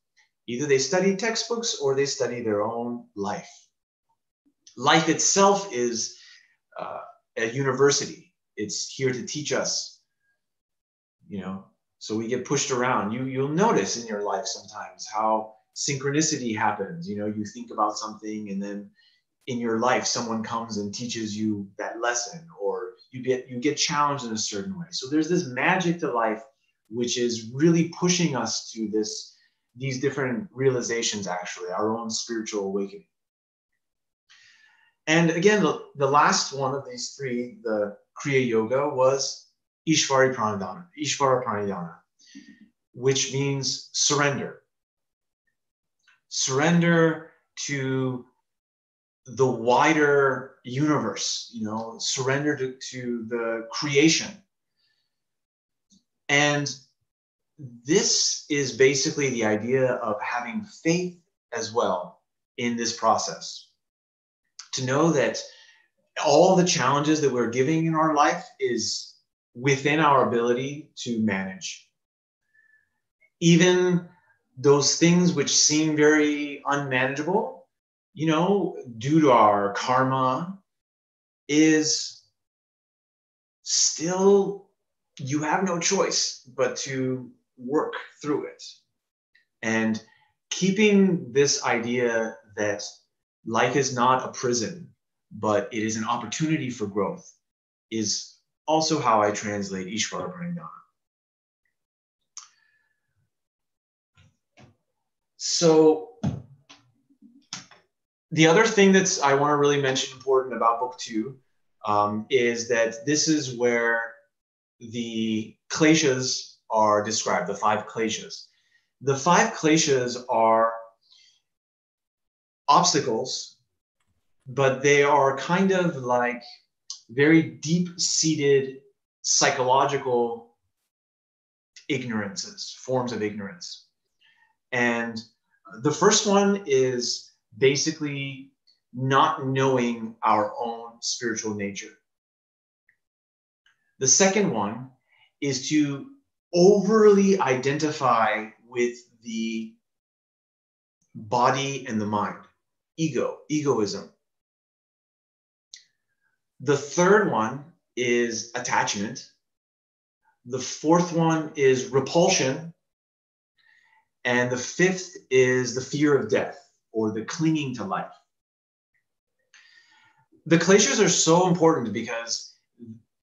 Either they study textbooks or they study their own life. Life itself is a university. It's here to teach us, you know, So we get pushed around. You'll notice in your life sometimes how synchronicity happens. You know, you think about something and then in your life someone comes and teaches you that lesson, or you get challenged in a certain way. So there's this magic to life which is really pushing us to these different realizations, actually, our own spiritual awakening. And again, the last one of these three, the Kriya Yoga, was Ishvara Pranidhana, which means surrender. Surrender to the wider universe, you know, surrender to the creation. And this is basically the idea of having faith as well in this process. To know that all the challenges that we're giving in our life is within our ability to manage. Even those things which seem very unmanageable, you know, due to our karma, is still, you have no choice but to work through it. And keeping this idea that life is not a prison, but it is an opportunity for growth, is also how I translate Ishvara Pranidhana. So the other thing that I want to really mention important about book 2 is that this is where the kleshas are described, the 5 kleshas. The 5 kleshas are obstacles, but they are kind of like very deep-seated psychological ignorances, forms of ignorance. And the first one is basically not knowing our own spiritual nature. The second one is to overly identify with the body and the mind, egoism. The third one is attachment. The fourth one is repulsion. And the fifth is the fear of death, or the clinging to life. The kleshas are so important because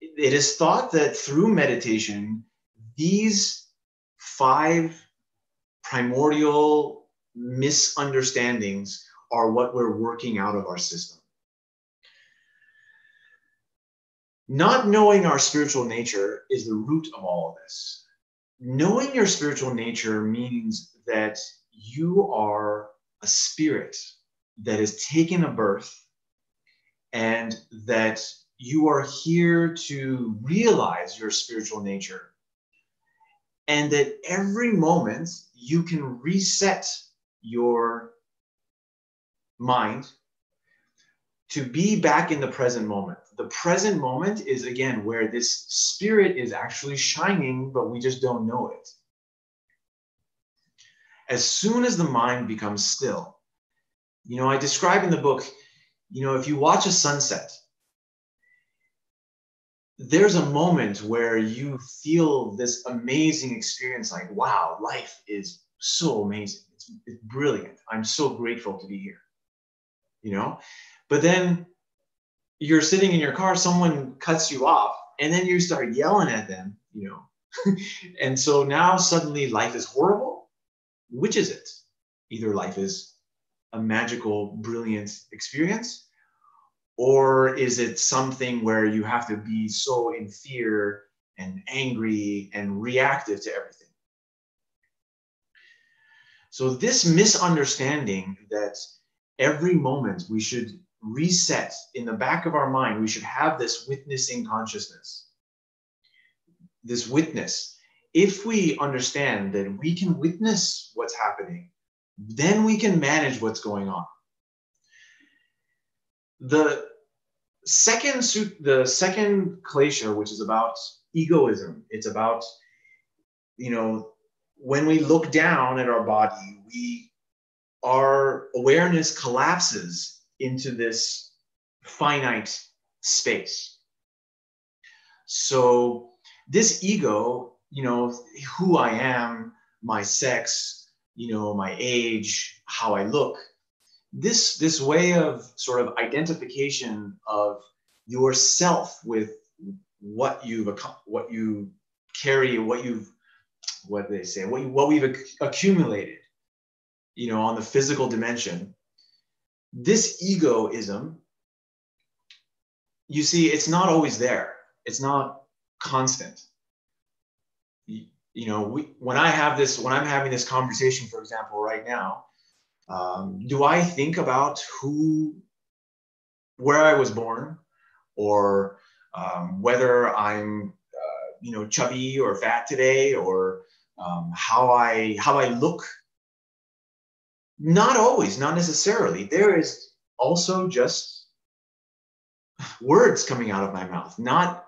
it is thought that through meditation, these 5 primordial misunderstandings are what we're working out of our system. Not knowing our spiritual nature is the root of all of this. Knowing your spiritual nature means that you are a spirit that has taken a birth, and that you are here to realize your spiritual nature, and that every moment you can reset your mind to be back in the present moment. The present moment is, again, where this spirit is actually shining, but we just don't know it. As soon as the mind becomes still, you know, I describe in the book, you know, if you watch a sunset, there's a moment where you feel this amazing experience, like, wow, life is so amazing. It's brilliant. I'm so grateful to be here, you know? But then you're sitting in your car, someone cuts you off, and then you start yelling at them, you know? And so now suddenly life is horrible. Which is it? Either life is a magical, brilliant experience, or is it something where you have to be so in fear and angry and reactive to everything? So this misunderstanding that every moment we should reset in the back of our mind, we should have this witnessing consciousness, this witness. If we understand that we can witness what's happening, then we can manage what's going on. The second klesha, which is about egoism, it's about, you know, when we look down at our body, our awareness collapses into this finite space. So this ego you know, who I am, my sex, you know, my age, how I look. This way of sort of identification of yourself with what you carry, what we've accumulated, you know, on the physical dimension. This egoism, you see, it's not always there. It's not constant. You know, when I'm having this conversation, for example, right now, do I think about where I was born, or whether I'm, you know, chubby or fat today, or how I look? Not always, not necessarily. There is also just words coming out of my mouth, not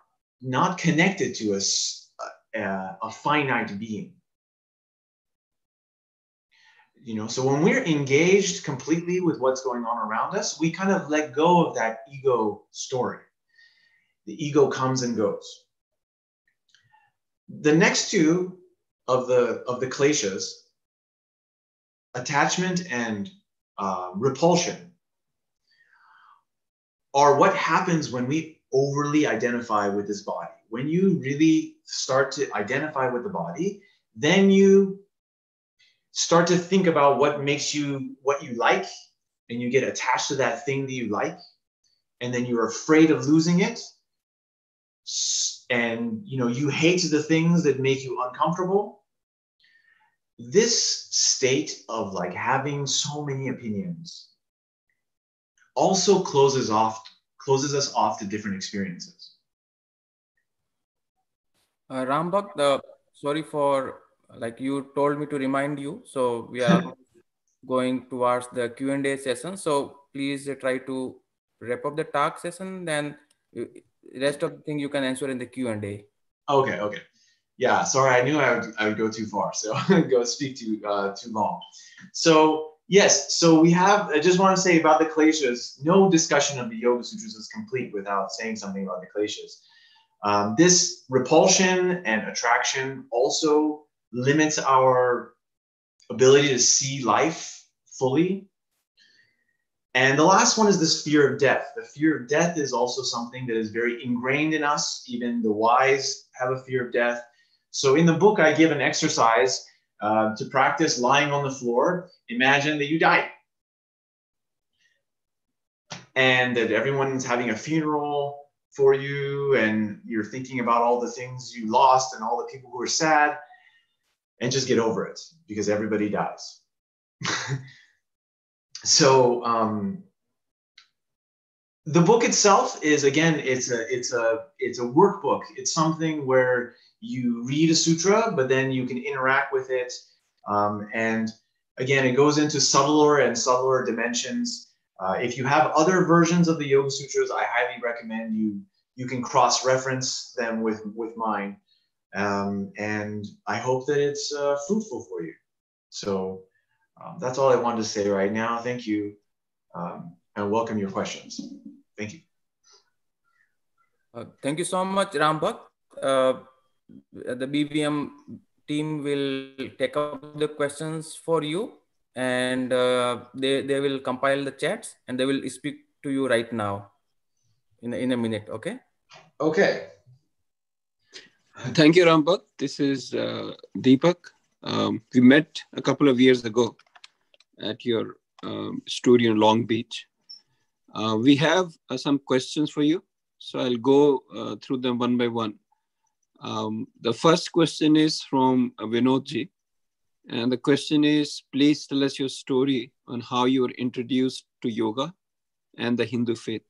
connected to a finite being. You know, so when we're engaged completely with what's going on around us, we kind of let go of that ego story. The ego comes and goes. The next two of the kleshas, attachment and repulsion, are what happens when we overly identify with this body. When you really start to identify with the body, then you start to think about what you like, and you get attached to that thing that you like, and then you're afraid of losing it, and you know, you hate the things that make you uncomfortable. This state of like having so many opinions also closes us off to different experiences. Rambak, sorry for, like, you told me to remind you, so we are going towards the Q&A session. So please try to wrap up the talk session. Then rest of the thing you can answer in the Q&A. Okay. Yeah, sorry, I knew I would go too far, so go speak too long. So yes, so I just want to say about the kleshas, no discussion of the Yoga Sutras is complete without saying something about the kleshas. This repulsion and attraction also limits our ability to see life fully. And the last one is this fear of death. The fear of death is also something that is very ingrained in us. Even the wise have a fear of death. So in the book, I give an exercise to practice lying on the floor. Imagine that you died, and that everyone's having a funeral for you, and you're thinking about all the things you lost and all the people who are sad, and just get over it, because everybody dies. So the book itself is, again, it's a workbook. It's something where you read a sutra, but then you can interact with it. And again, it goes into subtler dimensions. If you have other versions of the Yoga Sutras, I highly recommend you can cross-reference them with mine. And I hope that it's fruitful for you. So that's all I wanted to say right now. Thank you, and welcome your questions. Thank you. Thank you so much, Rambak. The BVM team will take up the questions for you, and they will compile the chats, and they will speak to you right now in a minute. Okay. Okay. Thank you, Rambak. This is Deepak. We met a couple of years ago at your studio in Long Beach. We have some questions for you, so I'll go through them one by one. The first question is from Vinodji, and the question is, please tell us your story on how you were introduced to yoga and the Hindu faith.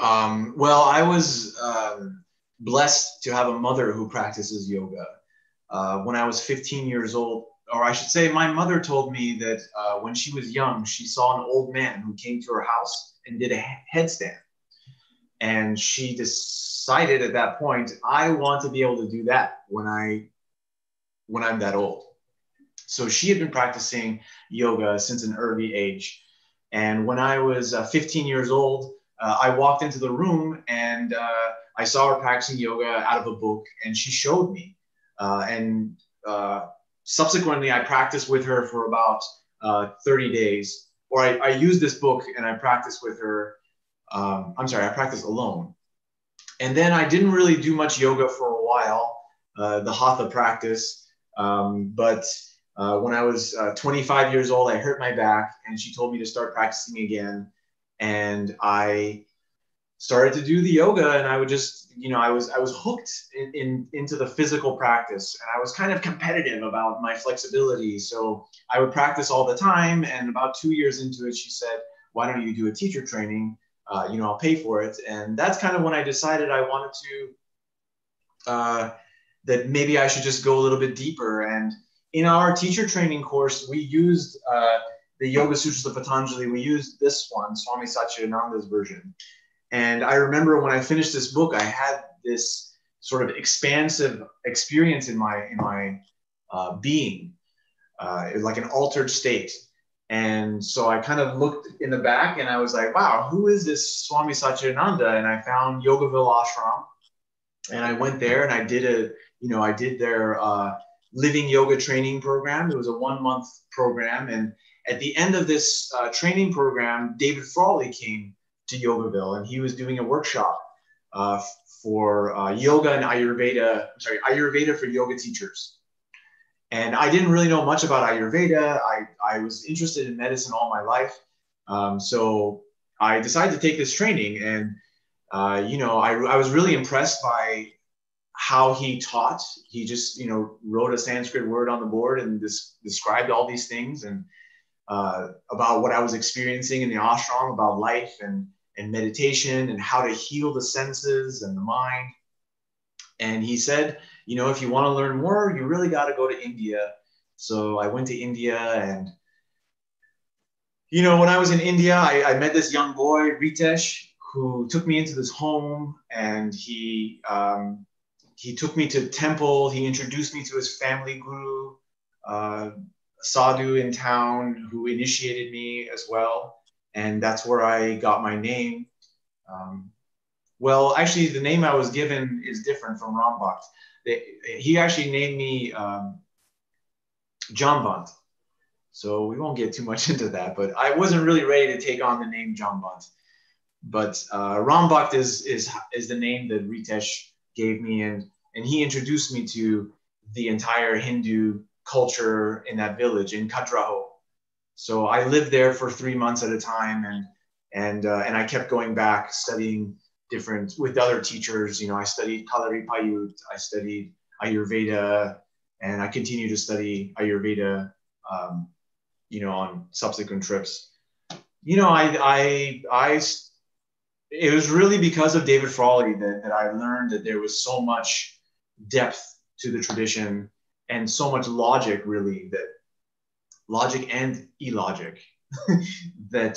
Well, I was blessed to have a mother who practices yoga. When I was 15 years old, or I should say, my mother told me that when she was young, she saw an old man who came to her house and did a headstand. And she decided at that point, I want to be able to do that when I'm that old. So she had been practicing yoga since an early age. And when I was 15 years old, I walked into the room and I saw her practicing yoga out of a book, and she showed me. And subsequently, I practiced with her for about 30 days. Or I used this book and I practiced with her. I'm sorry, I practiced alone. And then I didn't really do much yoga for a while, the hatha practice. But when I was 25 years old, I hurt my back, and she told me to start practicing again. And I started to do the yoga, and I would just, I was hooked into the physical practice, and I was kind of competitive about my flexibility. So I would practice all the time. And about 2 years into it, she said, "Why don't you do a teacher training? I'll pay for it." And that's kind of when I decided I wanted to, that maybe I should just go a little bit deeper. And in our teacher training course, we used the Yoga Sutras of Patanjali. We used this one, Swami Satchidananda's version. And I remember when I finished this book, I had this sort of expansive experience in my being, like an altered state. And so I kind of looked in the back, and I was like, wow, who is this Swami Satchidananda? And I found Yogaville Ashram, and I went there, and I did their living yoga training program. It was a 1-month program. And at the end of this training program, David Frawley came to Yogaville, and he was doing a workshop for yoga and Ayurveda for yoga teachers. And I didn't really know much about Ayurveda. I was interested in medicine all my life. So I decided to take this training, and I was really impressed by how he taught. He just, wrote a Sanskrit word on the board and described all these things, and about what I was experiencing in the ashram, about life and meditation and how to heal the senses and the mind. And he said, if you want to learn more, you really got to go to India. So I went to India, and, when I was in India, I met this young boy, Ritesh, who took me into this home, and he took me to the temple. He introduced me to his family guru, sadhu in town, who initiated me as well. And that's where I got my name. Well, actually, the name I was given is different from Rambakt. He actually named me Jambant. So we won't get too much into that, but I wasn't really ready to take on the name Jambant. But Rambakt is the name that Ritesh gave me, and he introduced me to the entire Hindu culture in that village in Khajuraho. So I lived there for 3 months at a time, and I kept going back, studying with other teachers. I studied Kalari Payut, I studied Ayurveda, and I continue to study Ayurveda, on subsequent trips. It was really because of David Frawley that I learned that there was so much depth to the tradition, and so much logic, really, that logic and illogic that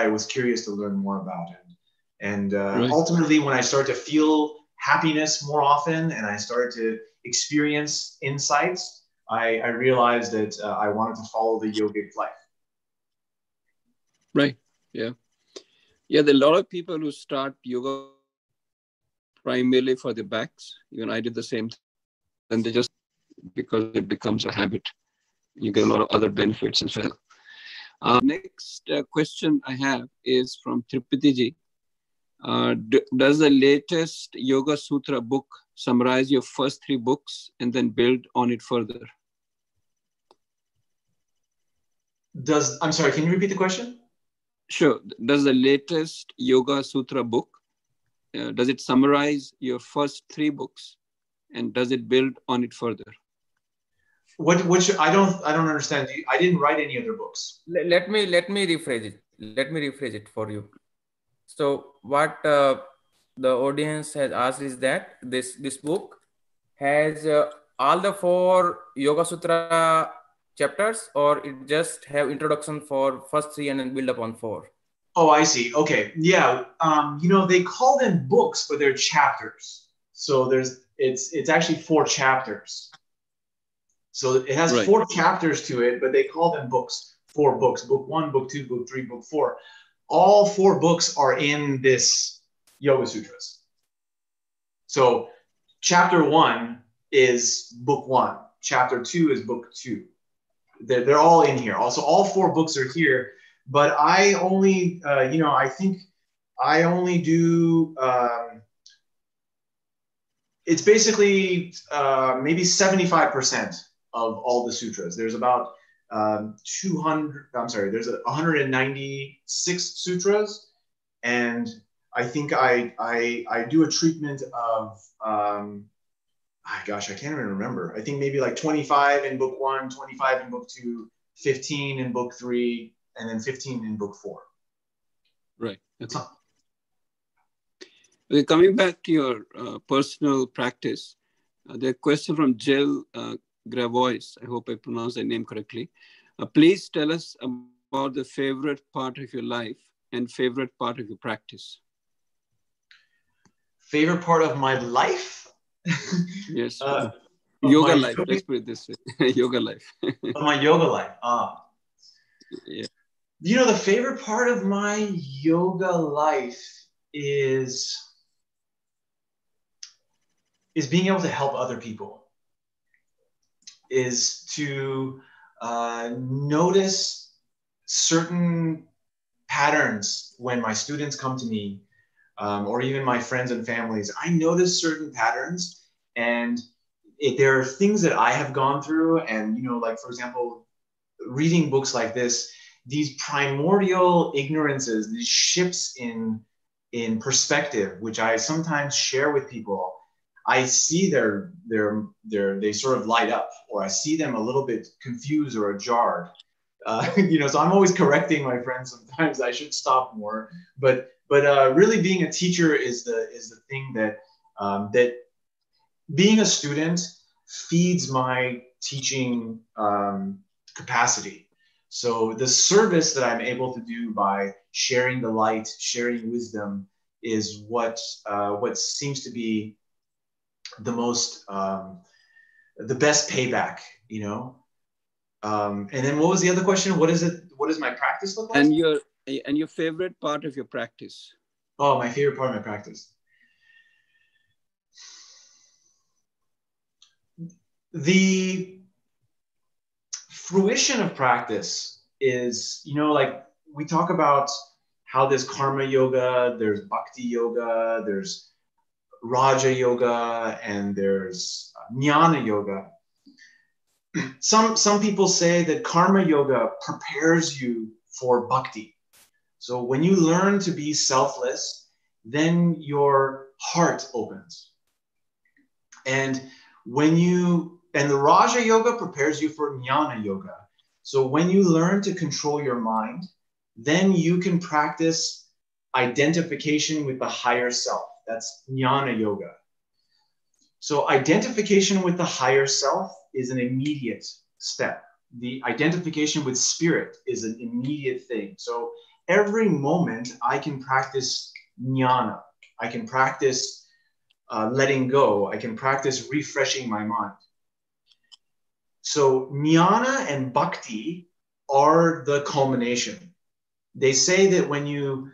I was curious to learn more about. And Right. Ultimately, when I started to feel happiness more often, and I started to experience insights, I realized that I wanted to follow the yogic life. Right. Yeah. Yeah. There are a lot of people who start yoga primarily for their backs. Even I did the same thing. And they just, because it becomes a habit, you get a lot of other benefits as well. Next question I have is from Tripati ji. Does the latest Yoga Sutra book summarize your first 3 books and then build on it further? I'm sorry, can you repeat the question? Sure. Does the latest Yoga Sutra book, does it summarize your first 3 books, and does it build on it further? I don't understand. I didn't write any other books. Let me rephrase it. Let me rephrase it for you. So what the audience has asked is that this book has all the 4 Yoga Sutra chapters, or it just have introduction for first 3 and then build up on 4? Oh, I see. Okay. Yeah. They call them books, but they're chapters. So it's actually 4 chapters. So it has Right. 4 chapters to it, but they call them books. 4 books. Book 1, book 2, book 3, book 4. All 4 books are in this Yoga Sutras. So chapter 1 is book 1. Chapter 2 is book 2. They're all in here. Also, all 4 books are here. But I only, I think I only do, it's basically maybe 75% of all the sutras. There's about 196 sutras. And I think I do a treatment of, gosh, I can't even remember. I think maybe like 25 in book 1, 25 in book 2, 15 in book 3, and then 15 in book 4. Right. Okay. Okay, coming back to your personal practice, the question from Jill Gravois, I hope I pronounced that name correctly. Please tell us about the favorite part of your life and favorite part of your practice. Favorite part of my life? Yes. Yoga life, yoga? Let's put it this way. Yoga life. Of my yoga life. Yeah. You know, the favorite part of my yoga life is being able to help other people, is to notice certain patterns when my students come to me, or even my friends and families. I notice certain patterns, and there are things that I have gone through, and, like, for example, reading books like this, these primordial ignorances, these shifts in perspective, which I sometimes share with people, I see they sort of light up, or I see them a little bit confused or jarred. So I'm always correcting my friends. Sometimes I should stop more, but really being a teacher is the thing that being a student feeds my teaching capacity. So the service that I'm able to do by sharing the light, sharing wisdom, is what seems to be the most the best payback, and then what was the other question? What does my practice look like? And your favorite part of your practice? Oh, my favorite part of my practice. The fruition of practice is, like we talk about how there's karma yoga, there's bhakti yoga, there's Raja yoga, and there's jnana yoga. Some people say that karma yoga prepares you for bhakti. So when you learn to be selfless, then your heart opens. And the Raja yoga prepares you for jnana yoga. So when you learn to control your mind, then you can practice identification with the higher self. That's jnana yoga. So identification with the higher self is an immediate step. The identification with spirit is an immediate thing. So every moment I can practice jnana. I can practice letting go. I can practice refreshing my mind. So jnana and bhakti are the culmination. They say that when you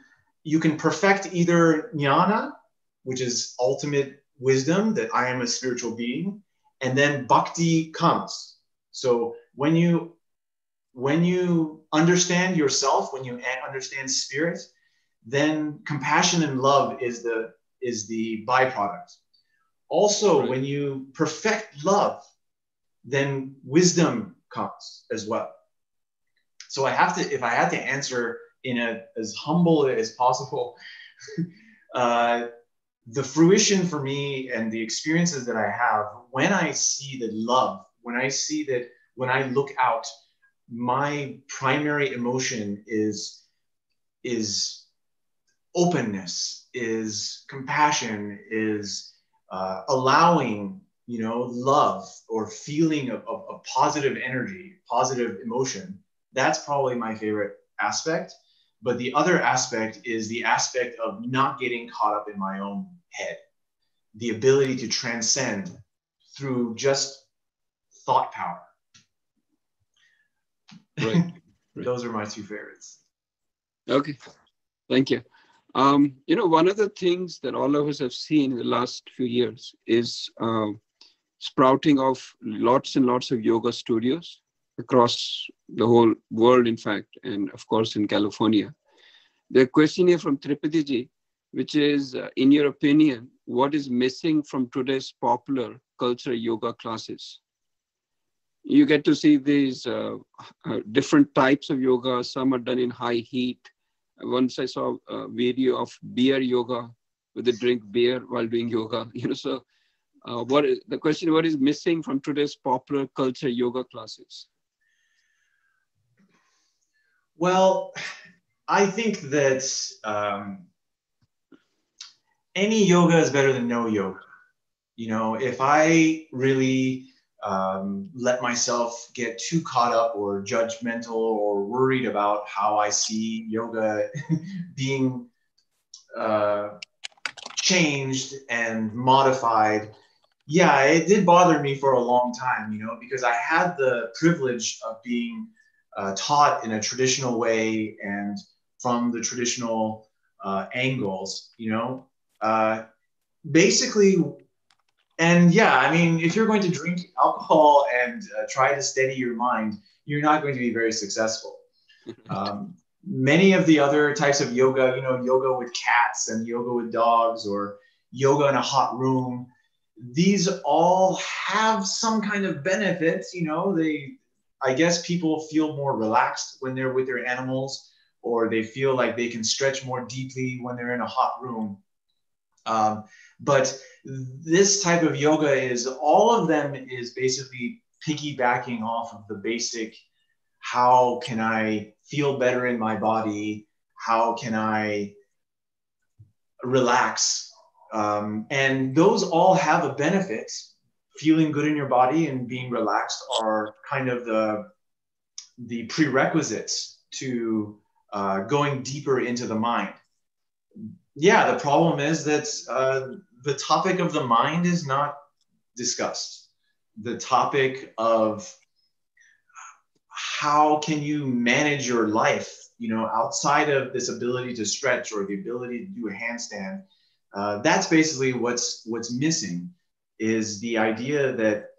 can perfect either jnana, which is ultimate wisdom, that I am a spiritual being, and then bhakti comes. So when you understand yourself, when you understand spirit, then compassion and love is the byproduct. Also, when you perfect love, then wisdom comes as well. So if I had to answer in as humble as possible, the fruition for me and the experiences that I have, when I see the love, when I look out, my primary emotion is openness, is compassion, is allowing, love, or feeling of positive energy, positive emotion. That's probably my favorite aspect. But the other aspect is the aspect of not getting caught up in my own head, the ability to transcend through just thought power. Right. Those are my two favorites. Okay, thank you. One of the things that all of us have seen in the last few years is sprouting of lots and lots of yoga studios across the whole world, in fact, and of course in California. The question here from Tripati ji, which is, in your opinion, what is missing from today's popular culture yoga classes? You get to see these different types of yoga. Some are done in high heat. Once I saw a video of beer yoga, where they drink beer while doing yoga. So what is the question? What is missing from today's popular culture yoga classes? Well, I think that any yoga is better than no yoga. If I really let myself get too caught up or judgmental or worried about how I see yoga being changed and modified, yeah, it did bother me for a long time, because I had the privilege of being taught in a traditional way and from the traditional angles, basically. And yeah, I mean, if you're going to drink alcohol and try to steady your mind, you're not going to be very successful. Many of the other types of yoga, yoga with cats and yoga with dogs or yoga in a hot room, these all have some kind of benefits. I guess people feel more relaxed when they're with their animals, or they feel like they can stretch more deeply when they're in a hot room. But this type of yoga all of them is basically piggybacking off of the basic, how can I feel better in my body? How can I relax? And those all have a benefit. Feeling good in your body and being relaxed are kind of the prerequisites to going deeper into the mind. Yeah, the problem is that the topic of the mind is not discussed. The topic of how can you manage your life, outside of this ability to stretch or the ability to do a handstand, that's basically what's missing, is the idea that,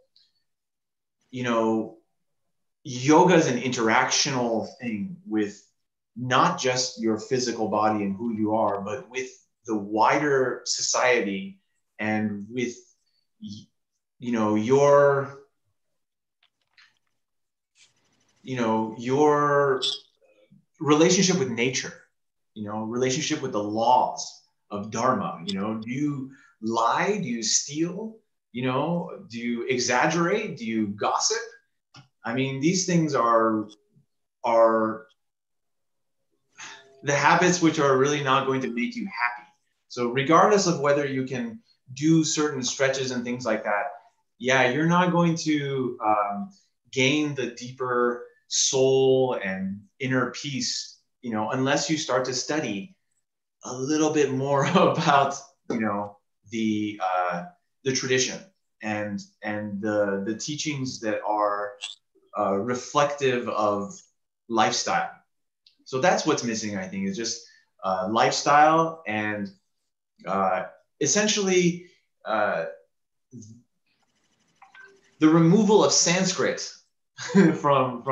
yoga is an interactional thing with not just your physical body and who you are, but with the wider society and with, your relationship with nature, relationship with the laws of Dharma. Do you lie? Do you steal? Do you exaggerate? Do you gossip? I mean, these things are the habits which are really not going to make you happy. So regardless of whether you can do certain stretches and things like that, yeah, you're not going to gain the deeper soul and inner peace, unless you start to study a little bit more about, the tradition and the teachings that are reflective of lifestyle. So that's what's missing, I think, is just lifestyle and essentially the removal of Sanskrit from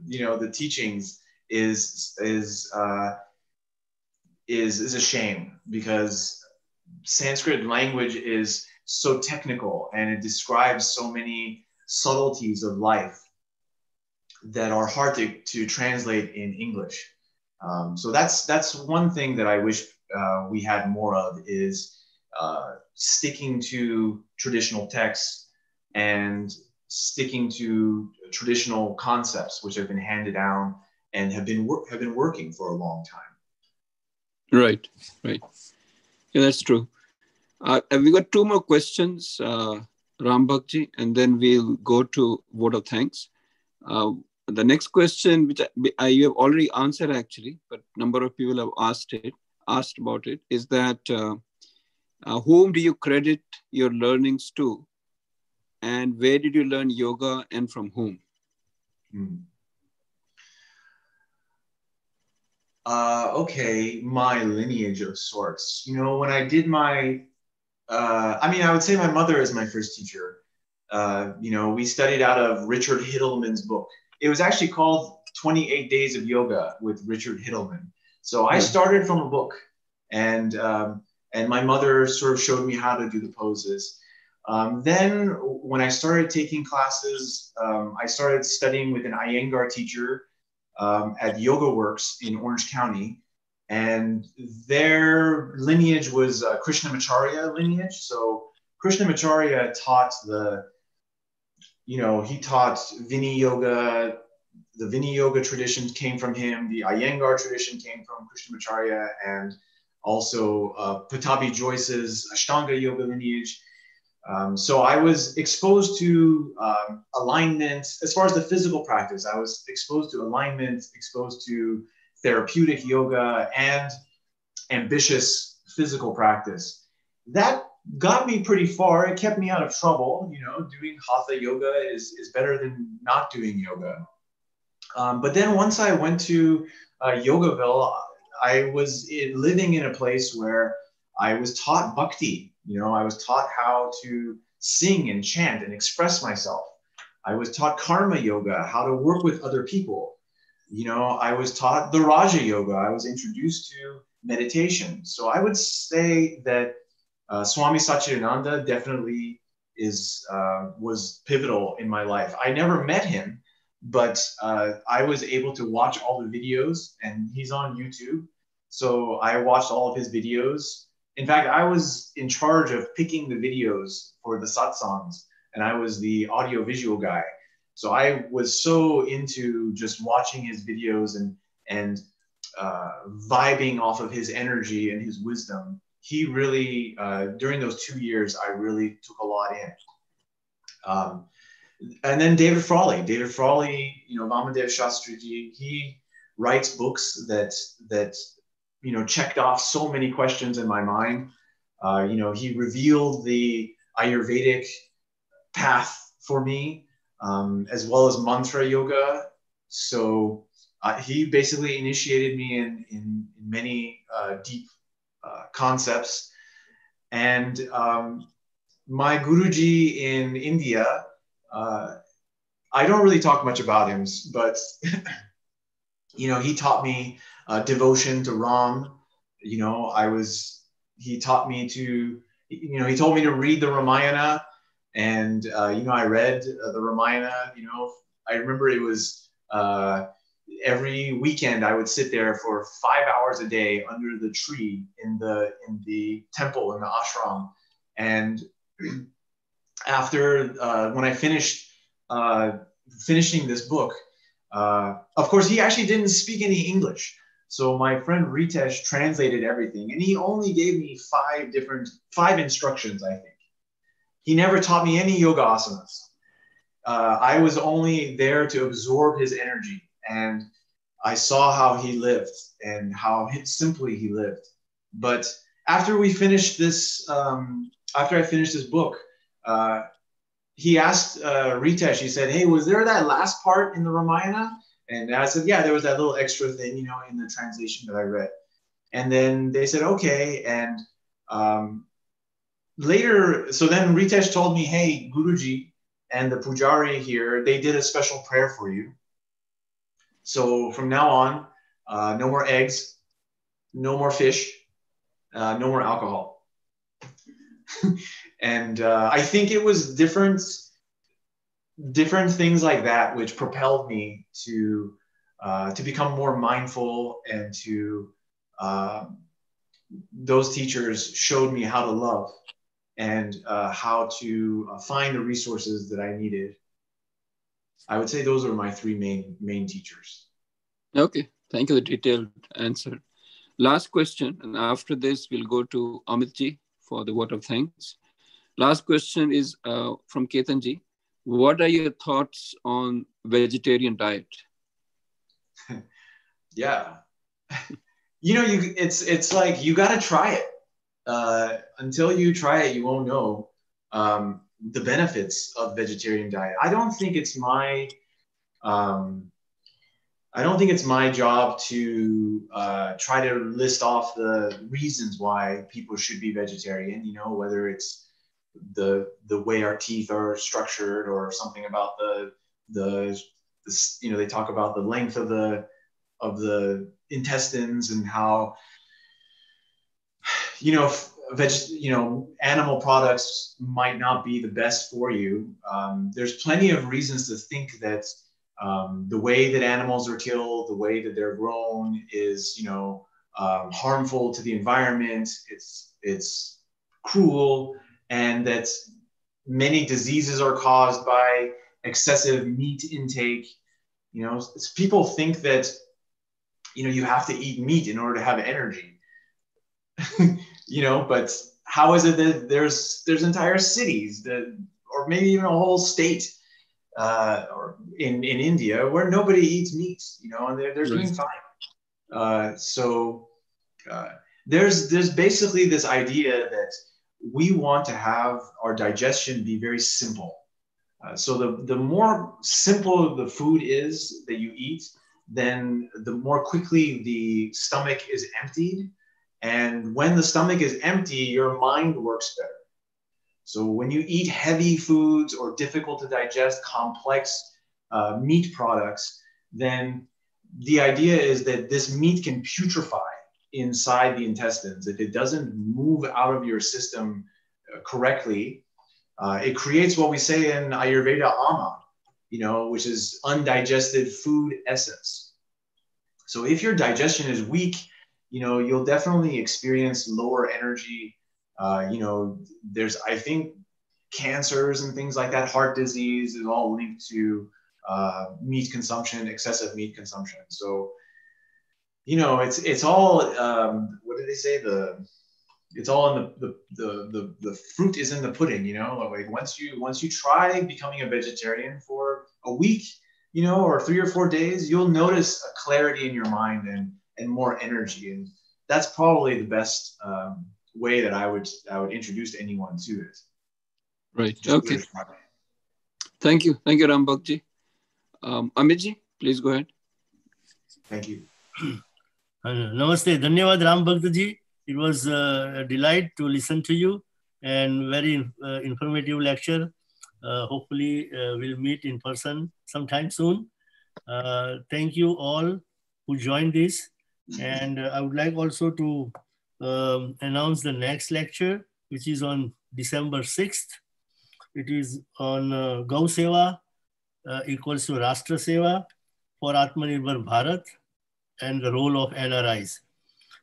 the teachings is a shame, because Sanskrit language is so technical and it describes so many subtleties of life that are hard to translate in English. So that's one thing that I wish we had more of, is sticking to traditional texts and sticking to traditional concepts which have been handed down and have been working for a long time. Right. Yeah, that's true. We got two more questions, Rambakji, and then we'll go to vote of thanks. The next question, which you have already answered actually, but a number of people have asked about it, is that whom do you credit your learnings to, and where did you learn yoga and from whom? Okay, my lineage of sorts. You know, when I did my, I mean, I would say my mother is my first teacher. You know, we studied out of Richard Hittleman's book. It was actually called 28 Days of Yoga with Richard Hittleman. So I started from a book, and my mother sort of showed me how to do the poses. Then when I started taking classes, I started studying with an Iyengar teacher at Yoga Works in Orange County. And their lineage was Krishnamacharya lineage. So Krishnamacharya taught he taught Vinaya Yoga. The Vinaya Yoga tradition came from him. The Iyengar tradition came from Krishnamacharya, and also Pattabhi Joyce's Ashtanga Yoga lineage. So I was exposed to alignment. As far as the physical practice, I was exposed to alignment, exposed to therapeutic yoga, and ambitious physical practice. That got me pretty far. It kept me out of trouble. You know, doing hatha yoga is better than not doing yoga. But then once I went to Yogaville, I was living in a place where I was taught bhakti. You know, I was taught how to sing and chant and express myself. I was taught karma yoga, how to work with other people. You know, I was taught the Raja Yoga. I was introduced to meditation. So I would say that Swami Satchidananda definitely was pivotal in my life. I never met him, but I was able to watch all the videos, and he's on YouTube. So I watched all of his videos. In fact, I was in charge of picking the videos for the satsangs, and I was the audio visual guy. So I was so into just watching his videos and vibing off of his energy and his wisdom. He really, during those 2 years, I really took a lot in. And then David Frawley, you know, Vamadev Shastriji, he writes books that you know, checked off so many questions in my mind. You know, he revealed the Ayurvedic path for me, as well as mantra yoga. So he basically initiated me in many deep concepts. And my Guruji in India, I don't really talk much about him, but you know, he taught me devotion to Ram. You know, he taught me to, you know, he told me to read the Ramayana, and you know, I read the Ramayana. You know, I remember it was every weekend I would sit there for 5 hours a day under the tree in the temple, in the ashram. And after when I finished finishing this book, of course, he actually didn't speak any English. So my friend Ritesh translated everything, and he only gave me 5 instructions, I think. He never taught me any yoga asanas. I was only there to absorb his energy, and I saw how he lived and how simply he lived. But after we finished this, after I finished this book, he asked Ritesh, he said, "Hey, was there that last part in the Ramayana?" And I said, "Yeah, there was that little extra thing, you know, in the translation that I read." And then they said, "Okay." And later, so then Ritesh told me, "Hey, Guruji and the Pujari here, they did a special prayer for you. So from now on, no more eggs, no more fish, no more alcohol." And I think it was different things like that which propelled me to become more mindful, and to those teachers showed me how to love, and how to find the resources that I needed. I would say those are my 3 main teachers. Okay, thank you for the detailed answer. Last question, and after this we'll go to Amitji for the vote of thanks. Last question is from Ketanji. What are your thoughts on vegetarian diet? Yeah, you know, it's like you got to try it. Until you try it, you won't know the benefits of vegetarian diet. I don't think it's my I don't think it's my job to try to list off the reasons why people should be vegetarian, you know, whether it's the way our teeth are structured or something about the you know, they talk about the length of the intestines and how, you know, animal products might not be the best for you. There's plenty of reasons to think that the way that animals are killed, the way that they're grown is, you know, harmful to the environment. It's cruel, and that many diseases are caused by excessive meat intake. You know, people think that, you know, you have to eat meat in order to have energy. You know, but how is it that there's entire cities that, or maybe even a whole state or in India where nobody eats meat, you know, and they're doing fine. So there's basically this idea that we want to have our digestion be very simple. So the more simple the food is that you eat, then the more quickly the stomach is emptied. And when the stomach is empty, your mind works better. So when you eat heavy foods or difficult to digest, complex meat products, then the idea is that this meat can putrefy inside the intestines. If it doesn't move out of your system correctly, it creates what we say in Ayurveda, ama, you know, which is undigested food essence. So if your digestion is weak, you know, you'll definitely experience lower energy. You know, there's, I think, cancers and things like that, heart disease is all linked to meat consumption, excessive meat consumption. So, you know, it's all, what did they say? It's all in the fruit is in the pudding, you know, like once you try becoming a vegetarian for a week, you know, or 3 or 4 days, you'll notice a clarity in your mind and more energy. And that's probably the best way that I would introduce anyone to it. Right. Okay. Thank you. Thank you, Ram Bhakti. Amitji, please go ahead. Thank you. Namaste. Dhanyavad Ram Bhakti ji. It was a delight to listen to you and very informative lecture. Hopefully we'll meet in person sometime soon. Thank you all who joined this. And I would like also to announce the next lecture, which is on December 6th. It is on Gau Seva equals to Rashtra Seva for Atmanirbhar Bharat and the role of NRIs.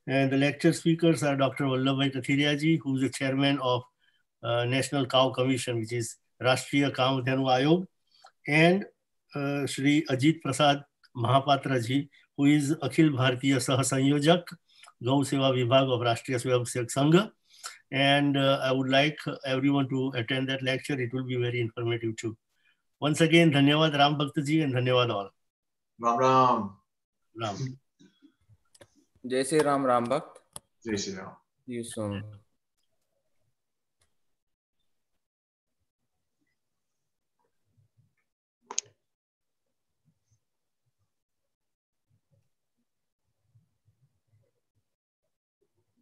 And the lecture speakers are Dr. Vallabhbhai Kathiria ji, who is the chairman of National Cow Commission, which is Rashtriya Kamadhenu Ayog, and Shri Ajit Prasad Mahapatra ji, who is Akhil Bharatiya Sahasanyojak, Gau Seva Vibhag of Rashtriya Swayamsevak Sangha. And I would like everyone to attend that lecture. It will be very informative too. Once again, Dhanyavad Ram Bhakti ji and Dhanyavad all. Ram Ram. Ram. Jai Shri Ram, Ram Bhakt. Jai Shri Ram. See you soon.